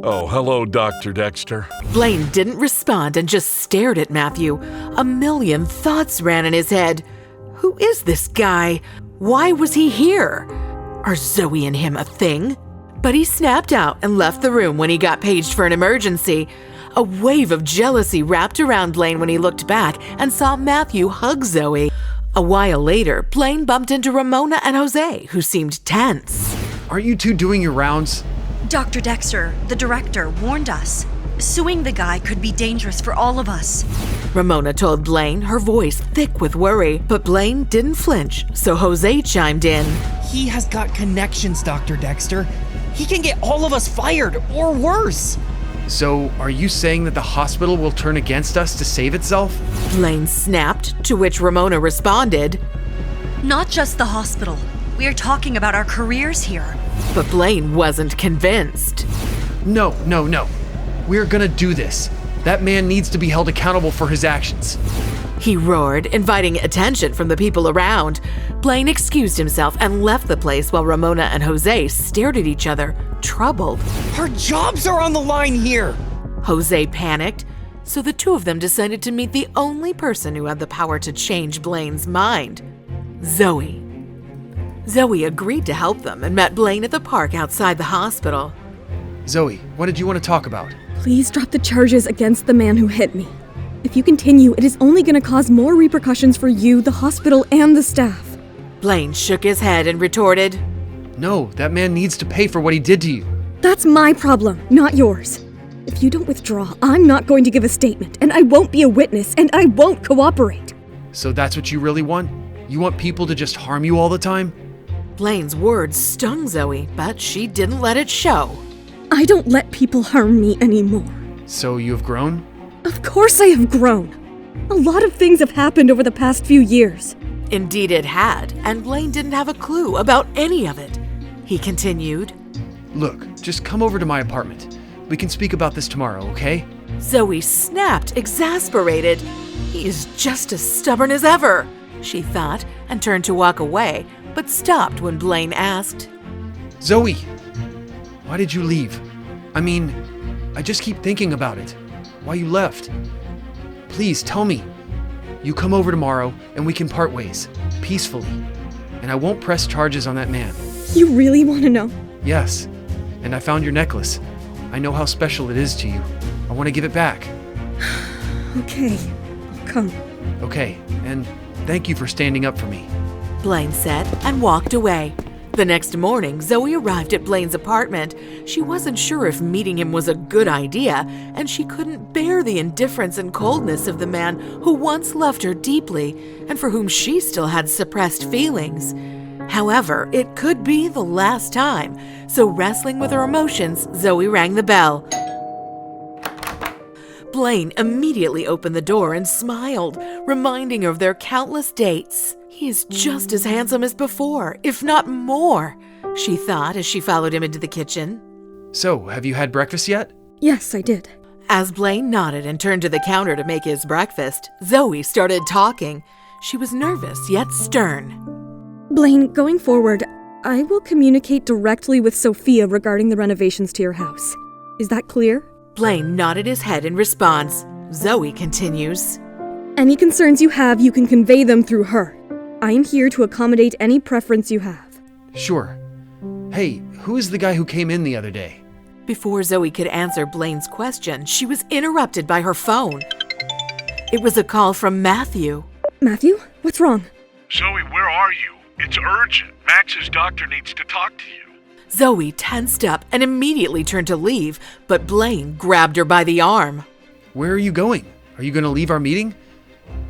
Oh, hello, Dr. Dexter. Blaine didn't respond and just stared at Matthew. A million thoughts ran in his head. Who is this guy? Why was he here? Are Zoey and him a thing? But he snapped out and left the room when he got paged for an emergency. A wave of jealousy wrapped around Blaine when he looked back and saw Matthew hug Zoey. A while later, Blaine bumped into Ramona and Jose, who seemed tense. Aren't you two doing your rounds? Dr. Dexter, the director, warned us. Suing the guy could be dangerous for all of us. Ramona told Blaine, her voice thick with worry, but Blaine didn't flinch, so Jose chimed in. He has got connections, Dr. Dexter. He can get all of us fired, or worse. So, are you saying that the hospital will turn against us to save itself? Blaine snapped, to which Ramona responded. Not just the hospital. We are talking about our careers here. But Blaine wasn't convinced. No. We're gonna do this. That man needs to be held accountable for his actions. He roared, inviting attention from the people around. Blaine excused himself and left the place while Ramona and Jose stared at each other, troubled. Our jobs are on the line here! Jose panicked, so the two of them decided to meet the only person who had the power to change Blaine's mind, Zoey. Zoey agreed to help them and met Blaine at the park outside the hospital. Zoey, what did you want to talk about? Please drop the charges against the man who hit me. If you continue, it is only going to cause more repercussions for you, the hospital, and the staff. Blaine shook his head and retorted, No, that man needs to pay for what he did to you. That's my problem, not yours. If you don't withdraw, I'm not going to give a statement, and I won't be a witness, and I won't cooperate. So that's what you really want? You want people to just harm you all the time? Blaine's words stung Zoey, but she didn't let it show. I don't let people harm me anymore. So you have grown? Of course I have grown. A lot of things have happened over the past few years. Indeed it had, and Blaine didn't have a clue about any of it. He continued, Look, just come over to my apartment. We can speak about this tomorrow, okay? Zoey snapped, exasperated. He is just as stubborn as ever, she thought, and turned to walk away, but stopped when Blaine asked, Zoey, why did you leave? I mean, I just keep thinking about it. Why you left? Please tell me. You come over tomorrow and we can part ways, peacefully. And I won't press charges on that man. You really want to know? Yes. And I found your necklace. I know how special it is to you. I want to give it back. Okay, I'll come. Okay, and thank you for standing up for me. Blaine said and walked away. The next morning, Zoey arrived at Blaine's apartment. She wasn't sure if meeting him was a good idea, and she couldn't bear the indifference and coldness of the man who once loved her deeply and for whom she still had suppressed feelings. However, it could be the last time, so wrestling with her emotions, Zoey rang the bell. Blaine immediately opened the door and smiled, reminding her of their countless dates. He is just as handsome as before, if not more, she thought as she followed him into the kitchen. So, have you had breakfast yet? Yes, I did. As Blaine nodded and turned to the counter to make his breakfast, Zoey started talking. She was nervous yet stern. Blaine, going forward, I will communicate directly with Sophia regarding the renovations to your house. Is that clear? Blaine nodded his head in response. Zoey continues, Any concerns you have, you can convey them through her. I am here to accommodate any preference you have. Sure. Hey, who is the guy who came in the other day? Before Zoey could answer Blaine's question, she was interrupted by her phone. It was a call from Matthew. Matthew, what's wrong? Zoey, where are you? It's urgent. Max's doctor needs to talk to you. Zoey tensed up and immediately turned to leave, but Blaine grabbed her by the arm. Where are you going? Are you going to leave our meeting?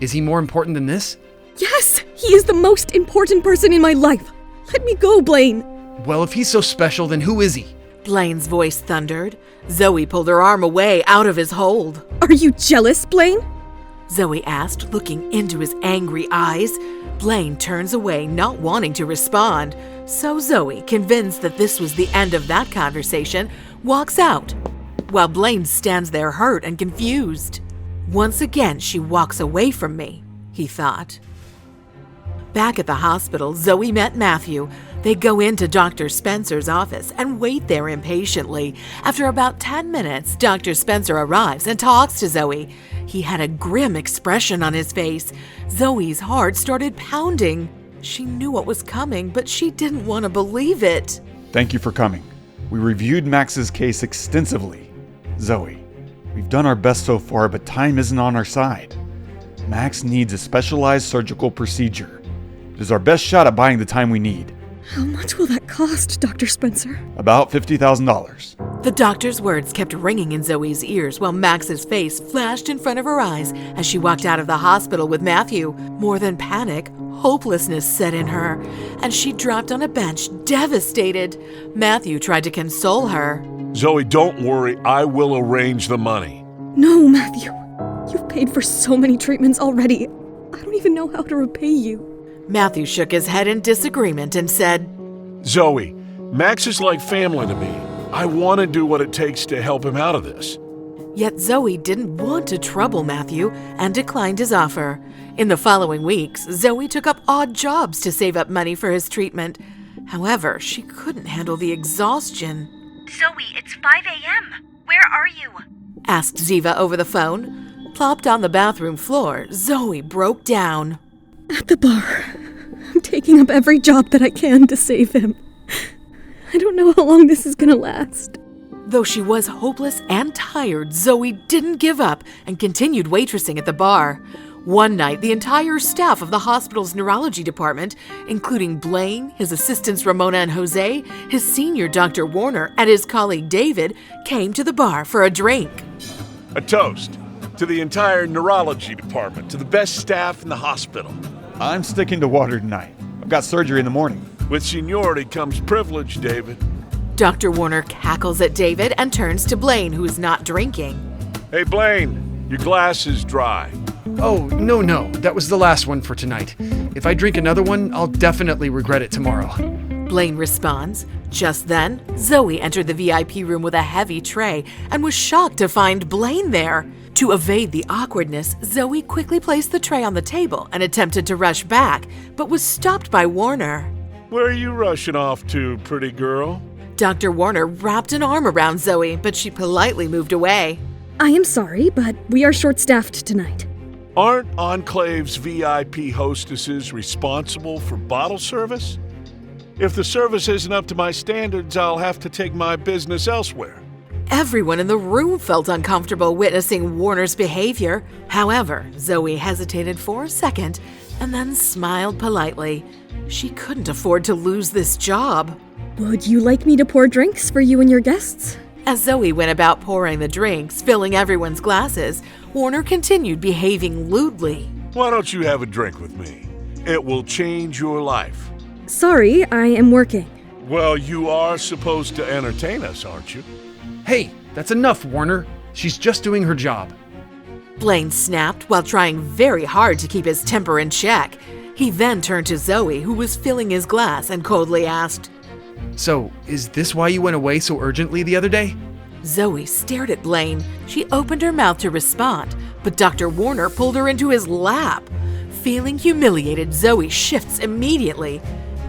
Is he more important than this? Yes, he is the most important person in my life. Let me go, Blaine. Well, if he's so special, then who is he? Blaine's voice thundered. Zoey pulled her arm away out of his hold. Are you jealous, Blaine? Zoey asked, looking into his angry eyes. Blaine turns away, not wanting to respond. So Zoey, convinced that this was the end of that conversation, walks out, while Blaine stands there hurt and confused. Once again, she walks away from me, he thought. Back at the hospital, Zoey met Matthew. They go into Dr. Spencer's office and wait there impatiently. After about 10 minutes, Dr. Spencer arrives and talks to Zoey. He had a grim expression on his face. Zoey's heart started pounding. She knew what was coming, but she didn't want to believe it. Thank you for coming. We reviewed Max's case extensively. Zoey, we've done our best so far, but time isn't on our side. Max needs a specialized surgical procedure. It is our best shot at buying the time we need. How much will that cost, Dr. Spencer? About $50,000. The doctor's words kept ringing in Zoey's ears while Max's face flashed in front of her eyes as she walked out of the hospital with Matthew. More than panic, hopelessness set in her, and she dropped on a bench, devastated. Matthew tried to console her. Zoey, don't worry. I will arrange the money. No, Matthew. You've paid for so many treatments already. I don't even know how to repay you. Matthew shook his head in disagreement and said, Zoey, Max is like family to me. I want to do what it takes to help him out of this. Yet Zoey didn't want to trouble Matthew and declined his offer. In the following weeks, Zoey took up odd jobs to save up money for his treatment. However, she couldn't handle the exhaustion. Zoey, it's 5 a.m. Where are you? Asked Ziva over the phone. Plopped on the bathroom floor, Zoey broke down. At the bar. I'm taking up every job that I can to save him. I don't know how long this is gonna last. Though she was hopeless and tired, Zoey didn't give up and continued waitressing at the bar. One night, the entire staff of the hospital's neurology department, including Blaine, his assistants Ramona and Jose, his senior Dr. Warner, and his colleague David, came to the bar for a drink. A toast to the entire neurology department, to the best staff in the hospital. I'm sticking to water tonight. I've got surgery in the morning. With seniority comes privilege, David. Dr. Warner cackles at David and turns to Blaine, who is not drinking. Hey, Blaine, your glass is dry. Oh, no. That was the last one for tonight. If I drink another one, I'll definitely regret it tomorrow. Blaine responds. Just then, Zoey entered the VIP room with a heavy tray and was shocked to find Blaine there. To evade the awkwardness, Zoey quickly placed the tray on the table and attempted to rush back, but was stopped by Warner. Where are you rushing off to, pretty girl? Dr. Warner wrapped an arm around Zoey, but she politely moved away. I am sorry, but we are short-staffed tonight. Aren't Enclave's VIP hostesses responsible for bottle service? If the service isn't up to my standards, I'll have to take my business elsewhere. Everyone in the room felt uncomfortable witnessing Warner's behavior. However, Zoey hesitated for a second and then smiled politely. She couldn't afford to lose this job. Would you like me to pour drinks for you and your guests? As Zoey went about pouring the drinks, filling everyone's glasses, Warner continued behaving lewdly. Why don't you have a drink with me? It will change your life. Sorry, I am working. Well, you are supposed to entertain us, aren't you? Hey, that's enough, Warner. She's just doing her job. Blaine snapped while trying very hard to keep his temper in check. He then turned to Zoey, who was filling his glass, and coldly asked, So, is this why you went away so urgently the other day? Zoey stared at Blaine. She opened her mouth to respond, but Dr. Warner pulled her into his lap. Feeling humiliated, Zoey shifts immediately.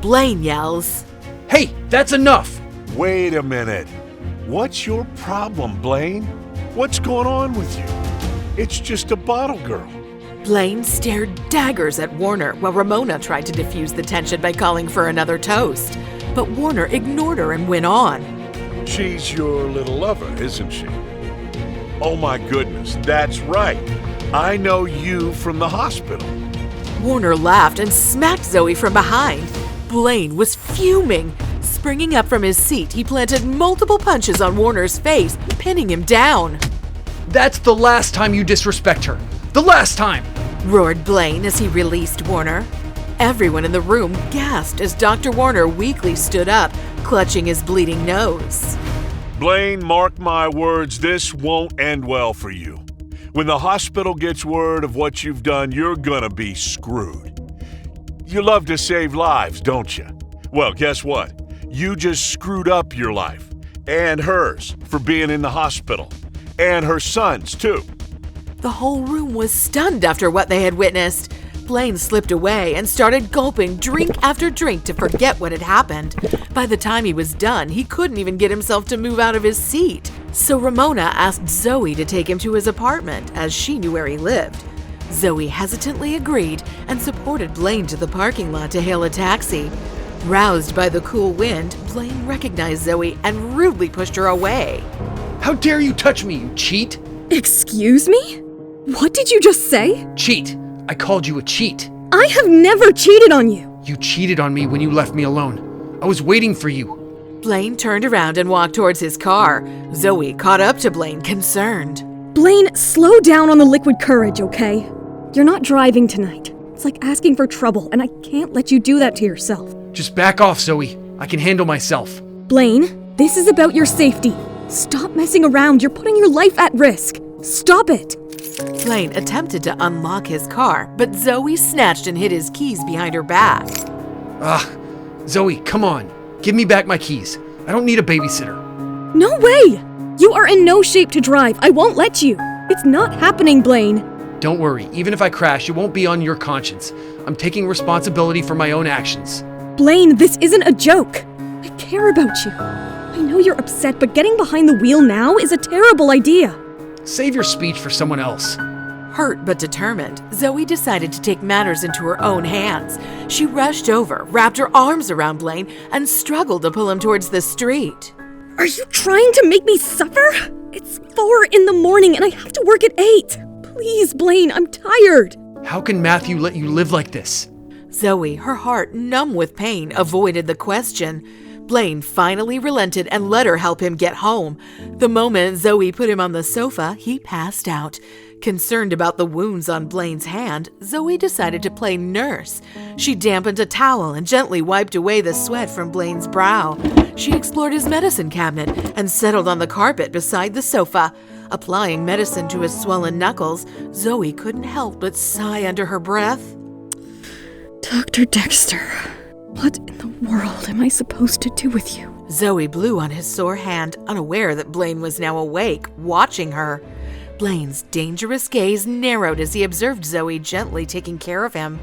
Blaine yells, Hey, that's enough! Wait a minute. What's your problem, Blaine? What's going on with you? It's just a bottle girl. Blaine stared daggers at Warner while Ramona tried to diffuse the tension by calling for another toast. But Warner ignored her and went on. She's your little lover, isn't she? Oh my goodness, that's right. I know you from the hospital. Warner laughed and smacked Zoey from behind. Blaine was fuming. Springing up from his seat, he planted multiple punches on Warner's face, pinning him down. That's the last time you disrespect her. The last time! Roared Blaine as he released Warner. Everyone in the room gasped as Dr. Warner weakly stood up, clutching his bleeding nose. Blaine, mark my words, this won't end well for you. When the hospital gets word of what you've done, you're gonna be screwed. You love to save lives, don't you? Well, guess what? You just screwed up your life, and hers, for being in the hospital, and her son's, too. The whole room was stunned after what they had witnessed. Blaine slipped away and started gulping drink after drink to forget what had happened. By the time he was done, he couldn't even get himself to move out of his seat. So Ramona asked Zoey to take him to his apartment, as she knew where he lived. Zoey hesitantly agreed and supported Blaine to the parking lot to hail a taxi. Roused by the cool wind, Blaine recognized Zoey and rudely pushed her away. How dare you touch me, you cheat! Excuse me? What did you just say? Cheat! I called you a cheat. I have never cheated on you. You cheated on me when you left me alone. I was waiting for you. Blaine turned around and walked towards his car. Zoey caught up to Blaine, concerned. Blaine, slow down on the liquid courage, okay? You're not driving tonight. It's like asking for trouble, and I can't let you do that to yourself. Just back off, Zoey. I can handle myself. Blaine, this is about your safety. Stop messing around. You're putting your life at risk. Stop it. Blaine attempted to unlock his car, but Zoey snatched and hid his keys behind her back. Zoey, come on. Give me back my keys. I don't need a babysitter. No way! You are in no shape to drive. I won't let you. It's not happening, Blaine. Don't worry. Even if I crash, it won't be on your conscience. I'm taking responsibility for my own actions. Blaine, this isn't a joke. I care about you. I know you're upset, but getting behind the wheel now is a terrible idea. Save your speech for someone else. Hurt but determined, Zoey decided to take matters into her own hands. She rushed over, wrapped her arms around Blaine, and struggled to pull him towards the street. Are you trying to make me suffer? It's 4 a.m. and I have to work at 8. Please, Blaine, I'm tired. How can Matthew let you live like this? Zoey, her heart numb with pain, avoided the question. Blaine finally relented and let her help him get home. The moment Zoey put him on the sofa, he passed out. Concerned about the wounds on Blaine's hand, Zoey decided to play nurse. She dampened a towel and gently wiped away the sweat from Blaine's brow. She explored his medicine cabinet and settled on the carpet beside the sofa. Applying medicine to his swollen knuckles, Zoey couldn't help but sigh under her breath. Dr. Dexter, what in the world am I supposed to do with you? Zoey blew on his sore hand, unaware that Blaine was now awake, watching her. Blaine's dangerous gaze narrowed as he observed Zoey gently taking care of him.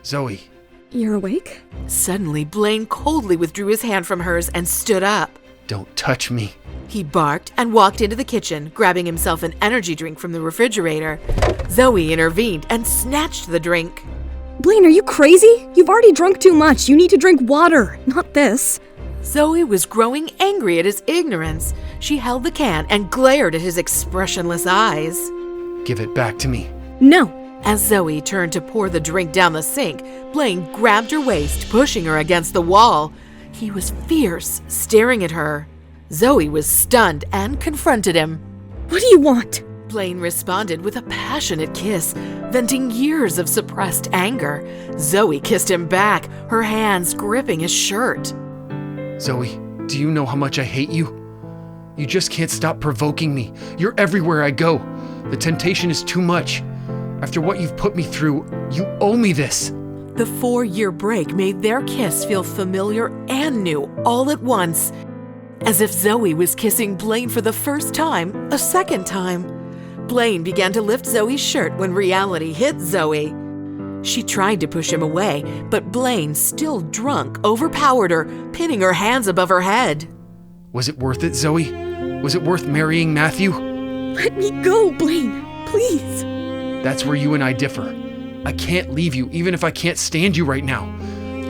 Zoey. You're awake? Suddenly, Blaine coldly withdrew his hand from hers and stood up. Don't touch me. He barked and walked into the kitchen, grabbing himself an energy drink from the refrigerator. Zoey intervened and snatched the drink. Blaine, are you crazy? You've already drunk too much. You need to drink water, not this. Zoey was growing angry at his ignorance. She held the can and glared at his expressionless eyes. Give it back to me. No. As Zoey turned to pour the drink down the sink, Blaine grabbed her waist, pushing her against the wall. He was fierce, staring at her. Zoey was stunned and confronted him. What do you want? Blaine responded with a passionate kiss, venting years of suppressed anger. Zoey kissed him back, her hands gripping his shirt. Zoey, do you know how much I hate you? You just can't stop provoking me. You're everywhere I go. The temptation is too much. After what you've put me through, you owe me this. The 4-year break made their kiss feel familiar and new all at once. As if Zoey was kissing Blaine for the first time, a second time. Blaine began to lift Zoey's shirt when reality hit Zoey. She tried to push him away, but Blaine, still drunk, overpowered her, pinning her hands above her head. Was it worth it, Zoey? Was it worth marrying Matthew? Let me go, Blaine, please. That's where you and I differ. I can't leave you, even if I can't stand you right now.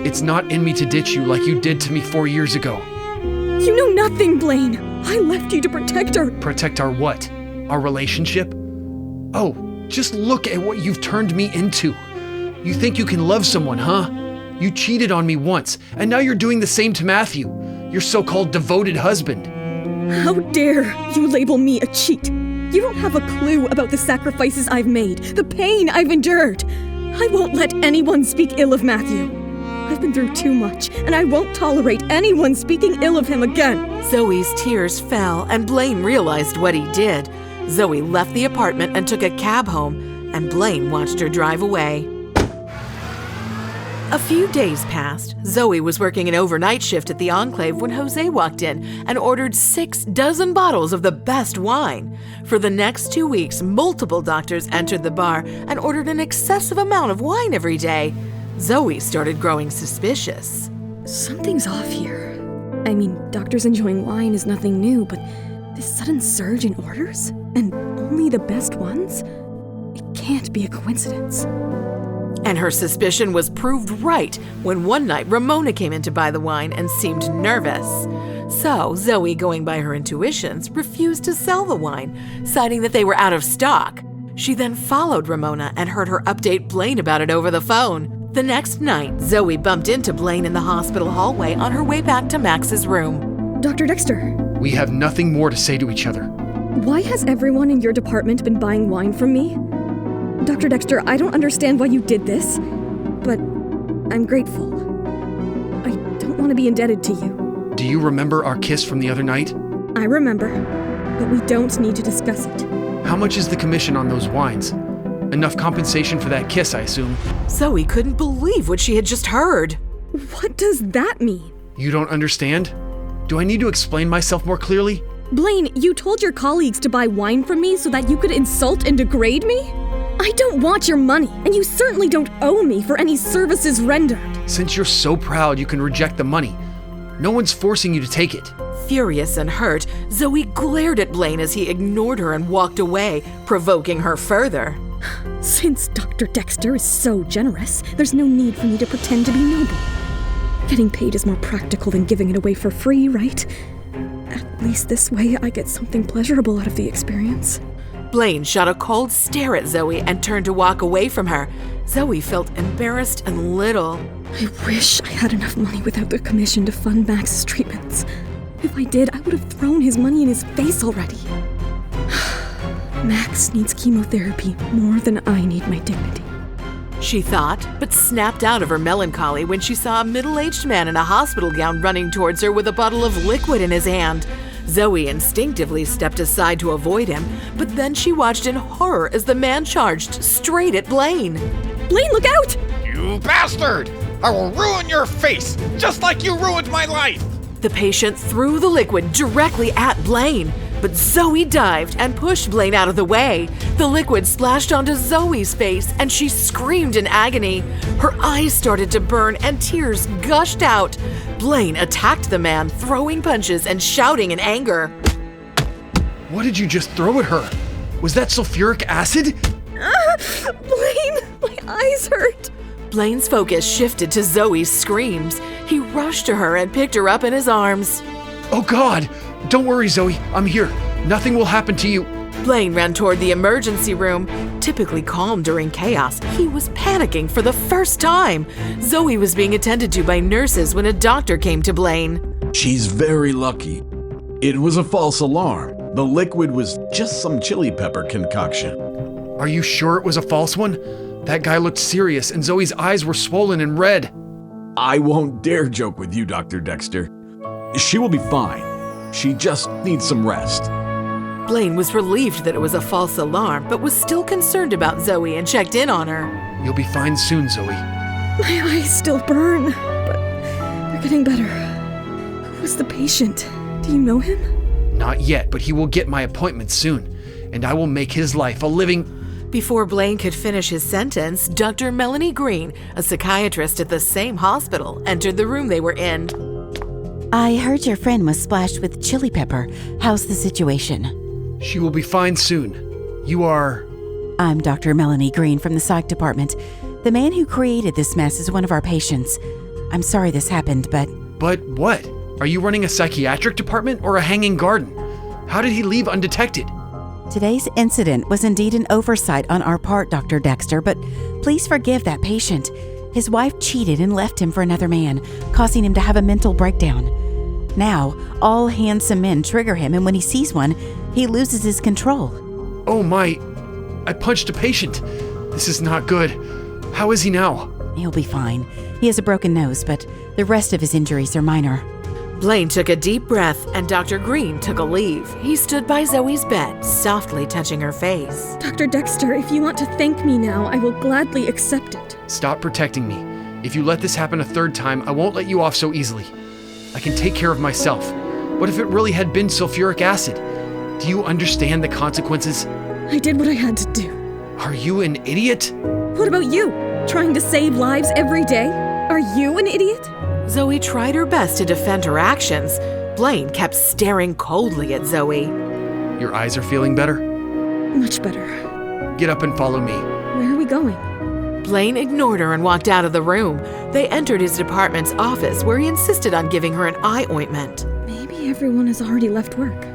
It's not in me to ditch you like you did to me 4 years ago. You know nothing, Blaine. I left you to protect her. Protect our what? Our relationship? Oh, just look at what you've turned me into. You think you can love someone, huh? You cheated on me once, and now you're doing the same to Matthew, your so-called devoted husband. How dare you label me a cheat? You don't have a clue about the sacrifices I've made, the pain I've endured. I won't let anyone speak ill of Matthew. I've been through too much, and I won't tolerate anyone speaking ill of him again. Zoey's tears fell, and Blaine realized what he did. Zoey left the apartment and took a cab home, and Blaine watched her drive away. A few days passed. Zoey was working an overnight shift at the Enclave when Jose walked in and ordered 6 dozen bottles of the best wine. For the next 2 weeks, multiple doctors entered the bar and ordered an excessive amount of wine every day. Zoey started growing suspicious. Something's off here. I mean, doctors enjoying wine is nothing new, but this sudden surge in orders? And only the best ones? It can't be a coincidence. And her suspicion was proved right when one night Ramona came in to buy the wine and seemed nervous. So Zoey, going by her intuitions, refused to sell the wine, citing that they were out of stock. She then followed Ramona and heard her update Blaine about it over the phone. The next night, Zoey bumped into Blaine in the hospital hallway on her way back to Max's room. Dr. Dexter. We have nothing more to say to each other. Why has everyone in your department been buying wine from me? Dr. Dexter, I don't understand why you did this, but I'm grateful. I don't want to be indebted to you. Do you remember our kiss from the other night? I remember, but we don't need to discuss it. How much is the commission on those wines? Enough compensation for that kiss, I assume. Zoey couldn't believe what she had just heard. What does that mean? You don't understand? Do I need to explain myself more clearly? Blaine, you told your colleagues to buy wine from me so that you could insult and degrade me? I don't want your money, and you certainly don't owe me for any services rendered. Since you're so proud you can reject the money, no one's forcing you to take it. Furious and hurt, Zoey glared at Blaine as he ignored her and walked away, provoking her further. Since Dr. Dexter is so generous, there's no need for me to pretend to be noble. Getting paid is more practical than giving it away for free, right? At least this way I get something pleasurable out of the experience. Blaine shot a cold stare at Zoey and turned to walk away from her. Zoey felt embarrassed and little. I wish I had enough money without the commission to fund Max's treatments. If I did, I would have thrown his money in his face already. Max needs chemotherapy more than I need my dignity. She thought, but snapped out of her melancholy when she saw a middle-aged man in a hospital gown running towards her with a bottle of liquid in his hand. Zoey instinctively stepped aside to avoid him, but then she watched in horror as the man charged straight at Blaine. Blaine, look out! You bastard! I will ruin your face, just like you ruined my life! The patient threw the liquid directly at Blaine, but Zoey dived and pushed Blaine out of the way. The liquid splashed onto Zoey's face and she screamed in agony. Her eyes started to burn and tears gushed out. Blaine attacked the man, throwing punches and shouting in anger. What did you just throw at her? Was that sulfuric acid? Blaine, my eyes hurt. Blaine's focus shifted to Zoey's screams. He rushed to her and picked her up in his arms. Oh God! Don't worry, Zoey. I'm here. Nothing will happen to you. Blaine ran toward the emergency room. Typically calm during chaos, he was panicking for the first time. Zoey was being attended to by nurses when a doctor came to Blaine. She's very lucky. It was a false alarm. The liquid was just some chili pepper concoction. Are you sure it was a false one? That guy looked serious and Zoey's eyes were swollen and red. I won't dare joke with you, Dr. Dexter. She will be fine. She just needs some rest. Blaine was relieved that it was a false alarm, but was still concerned about Zoey and checked in on her. You'll be fine soon, Zoey. My eyes still burn, but they're getting better. Who was the patient? Do you know him? Not yet, but he will get my appointment soon, and I will make his life a living... Before Blaine could finish his sentence, Dr. Melanie Green, a psychiatrist at the same hospital, entered the room they were in. I heard your friend was splashed with chili pepper. How's the situation? She will be fine soon. You are... I'm Dr. Melanie Green from the psych department. The man who created this mess is one of our patients. I'm sorry this happened, but... But what? Are you running a psychiatric department or a hanging garden? How did he leave undetected? Today's incident was indeed an oversight on our part, Dr. Dexter, but please forgive that patient. His wife cheated and left him for another man, causing him to have a mental breakdown. Now, all handsome men trigger him, and when he sees one, he loses his control. Oh my, I punched a patient. This is not good. How is he now? He'll be fine. He has a broken nose, but the rest of his injuries are minor. Blaine took a deep breath and Dr. Green took a leave. He stood by Zoey's bed, softly touching her face. Dr. Dexter, if you want to thank me now, I will gladly accept it. Stop protecting me. If you let this happen a third time, I won't let you off so easily. I can take care of myself. What if it really had been sulfuric acid? Do you understand the consequences? I did what I had to do. Are you an idiot? What about you? Trying to save lives every day? Are you an idiot? Zoey tried her best to defend her actions. Blaine kept staring coldly at Zoey. Your eyes are feeling better? Much better. Get up and follow me. Where are we going? Blaine ignored her and walked out of the room. They entered his department's office where he insisted on giving her an eye ointment. Maybe everyone has already left work.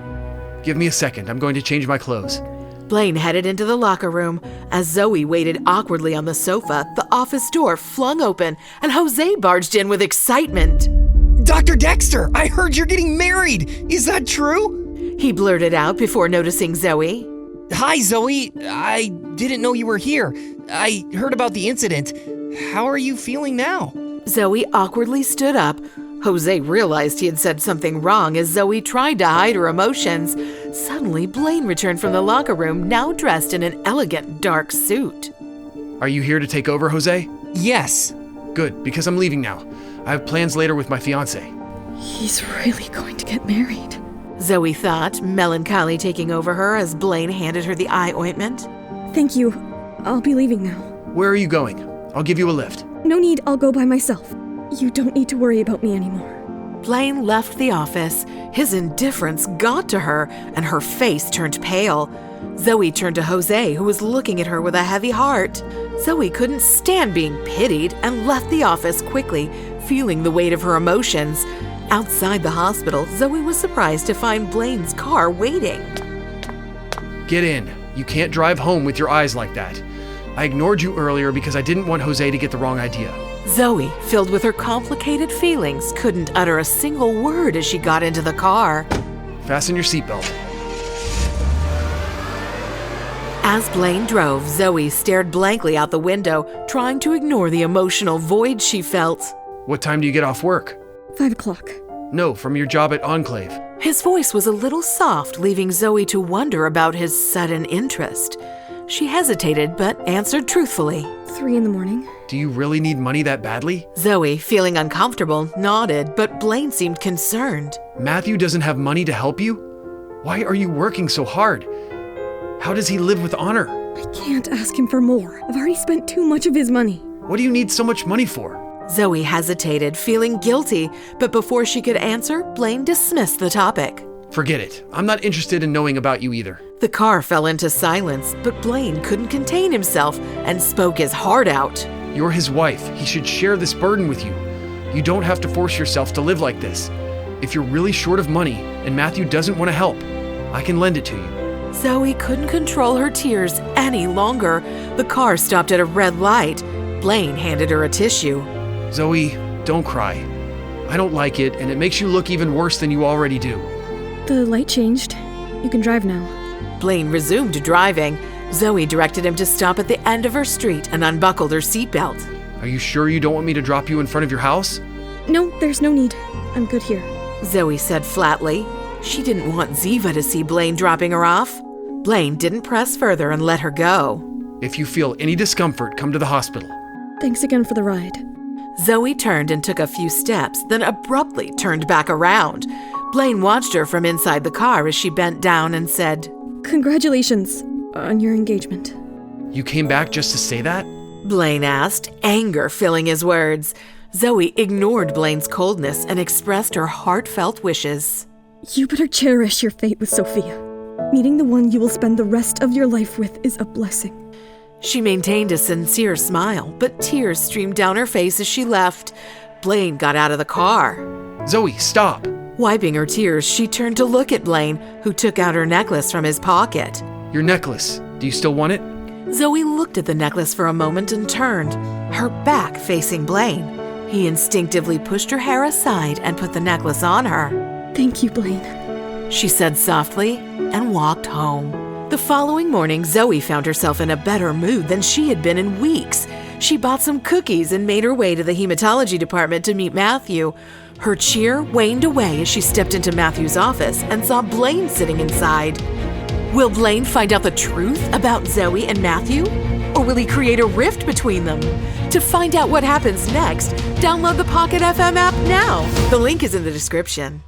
Give me a second. I'm going to change my clothes. Blaine headed into the locker room. As Zoey waited awkwardly on the sofa, the office door flung open and Jose barged in with excitement. Dr. Dexter, I heard you're getting married. Is that true? He blurted out before noticing Zoey. Hi, Zoey. I didn't know you were here. I heard about the incident. How are you feeling now? Zoey awkwardly stood up. Jose realized he had said something wrong as Zoey tried to hide her emotions. Suddenly, Blaine returned from the locker room, now dressed in an elegant dark suit. Are you here to take over, Jose? Yes. Good, because I'm leaving now. I have plans later with my fiancé. He's really going to get married. Zoey thought, melancholy taking over her as Blaine handed her the eye ointment. Thank you. I'll be leaving now. Where are you going? I'll give you a lift. No need, I'll go by myself. You don't need to worry about me anymore. Blaine left the office. His indifference got to her, and her face turned pale. Zoey turned to Jose, who was looking at her with a heavy heart. Zoey couldn't stand being pitied and left the office quickly, feeling the weight of her emotions. Outside the hospital, Zoey was surprised to find Blaine's car waiting. Get in. You can't drive home with your eyes like that. I ignored you earlier because I didn't want Jose to get the wrong idea. Zoey, filled with her complicated feelings, couldn't utter a single word as she got into the car. Fasten your seatbelt. As Blaine drove, Zoey stared blankly out the window, trying to ignore the emotional void she felt. What time do you get off work? 5 o'clock. No, from your job at Enclave. His voice was a little soft, leaving Zoey to wonder about his sudden interest. She hesitated, but answered truthfully. 3 in the morning. Do you really need money that badly? Zoey, feeling uncomfortable, nodded, but Blaine seemed concerned. Matthew doesn't have money to help you? Why are you working so hard? How does he live with honor? I can't ask him for more. I've already spent too much of his money. What do you need so much money for? Zoey hesitated, feeling guilty, but before she could answer, Blaine dismissed the topic. Forget it. I'm not interested in knowing about you either. The car fell into silence, but Blaine couldn't contain himself and spoke his heart out. You're his wife. He should share this burden with you. You don't have to force yourself to live like this. If you're really short of money and Matthew doesn't want to help, I can lend it to you. Zoey couldn't control her tears any longer. The car stopped at a red light. Blaine handed her a tissue. Zoey, don't cry. I don't like it, and it makes you look even worse than you already do. The light changed. You can drive now. Blaine resumed driving. Zoey directed him to stop at the end of her street and unbuckled her seatbelt. Are you sure you don't want me to drop you in front of your house? No, there's no need. I'm good here. Zoey said flatly. She didn't want Ziva to see Blaine dropping her off. Blaine didn't press further and let her go. If you feel any discomfort, come to the hospital. Thanks again for the ride. Zoey turned and took a few steps, then abruptly turned back around. Blaine watched her from inside the car as she bent down and said, Congratulations on your engagement. You came back just to say that? Blaine asked, anger filling his words. Zoey ignored Blaine's coldness and expressed her heartfelt wishes. You better cherish your fate with Sophia. Meeting the one you will spend the rest of your life with is a blessing. She maintained a sincere smile, but tears streamed down her face as she left. Blaine got out of the car. Zoey, stop! Wiping her tears, she turned to look at Blaine, who took out her necklace from his pocket. Your necklace. Do you still want it? Zoey looked at the necklace for a moment and turned, her back facing Blaine. He instinctively pushed her hair aside and put the necklace on her. Thank you, Blaine, she said softly and walked home. The following morning, Zoey found herself in a better mood than she had been in weeks. She bought some cookies and made her way to the hematology department to meet Matthew. Her cheer waned away as she stepped into Matthew's office and saw Blaine sitting inside. Will Blaine find out the truth about Zoey and Matthew? Or will he create a rift between them? To find out what happens next, download the Pocket FM app now. The link is in the description.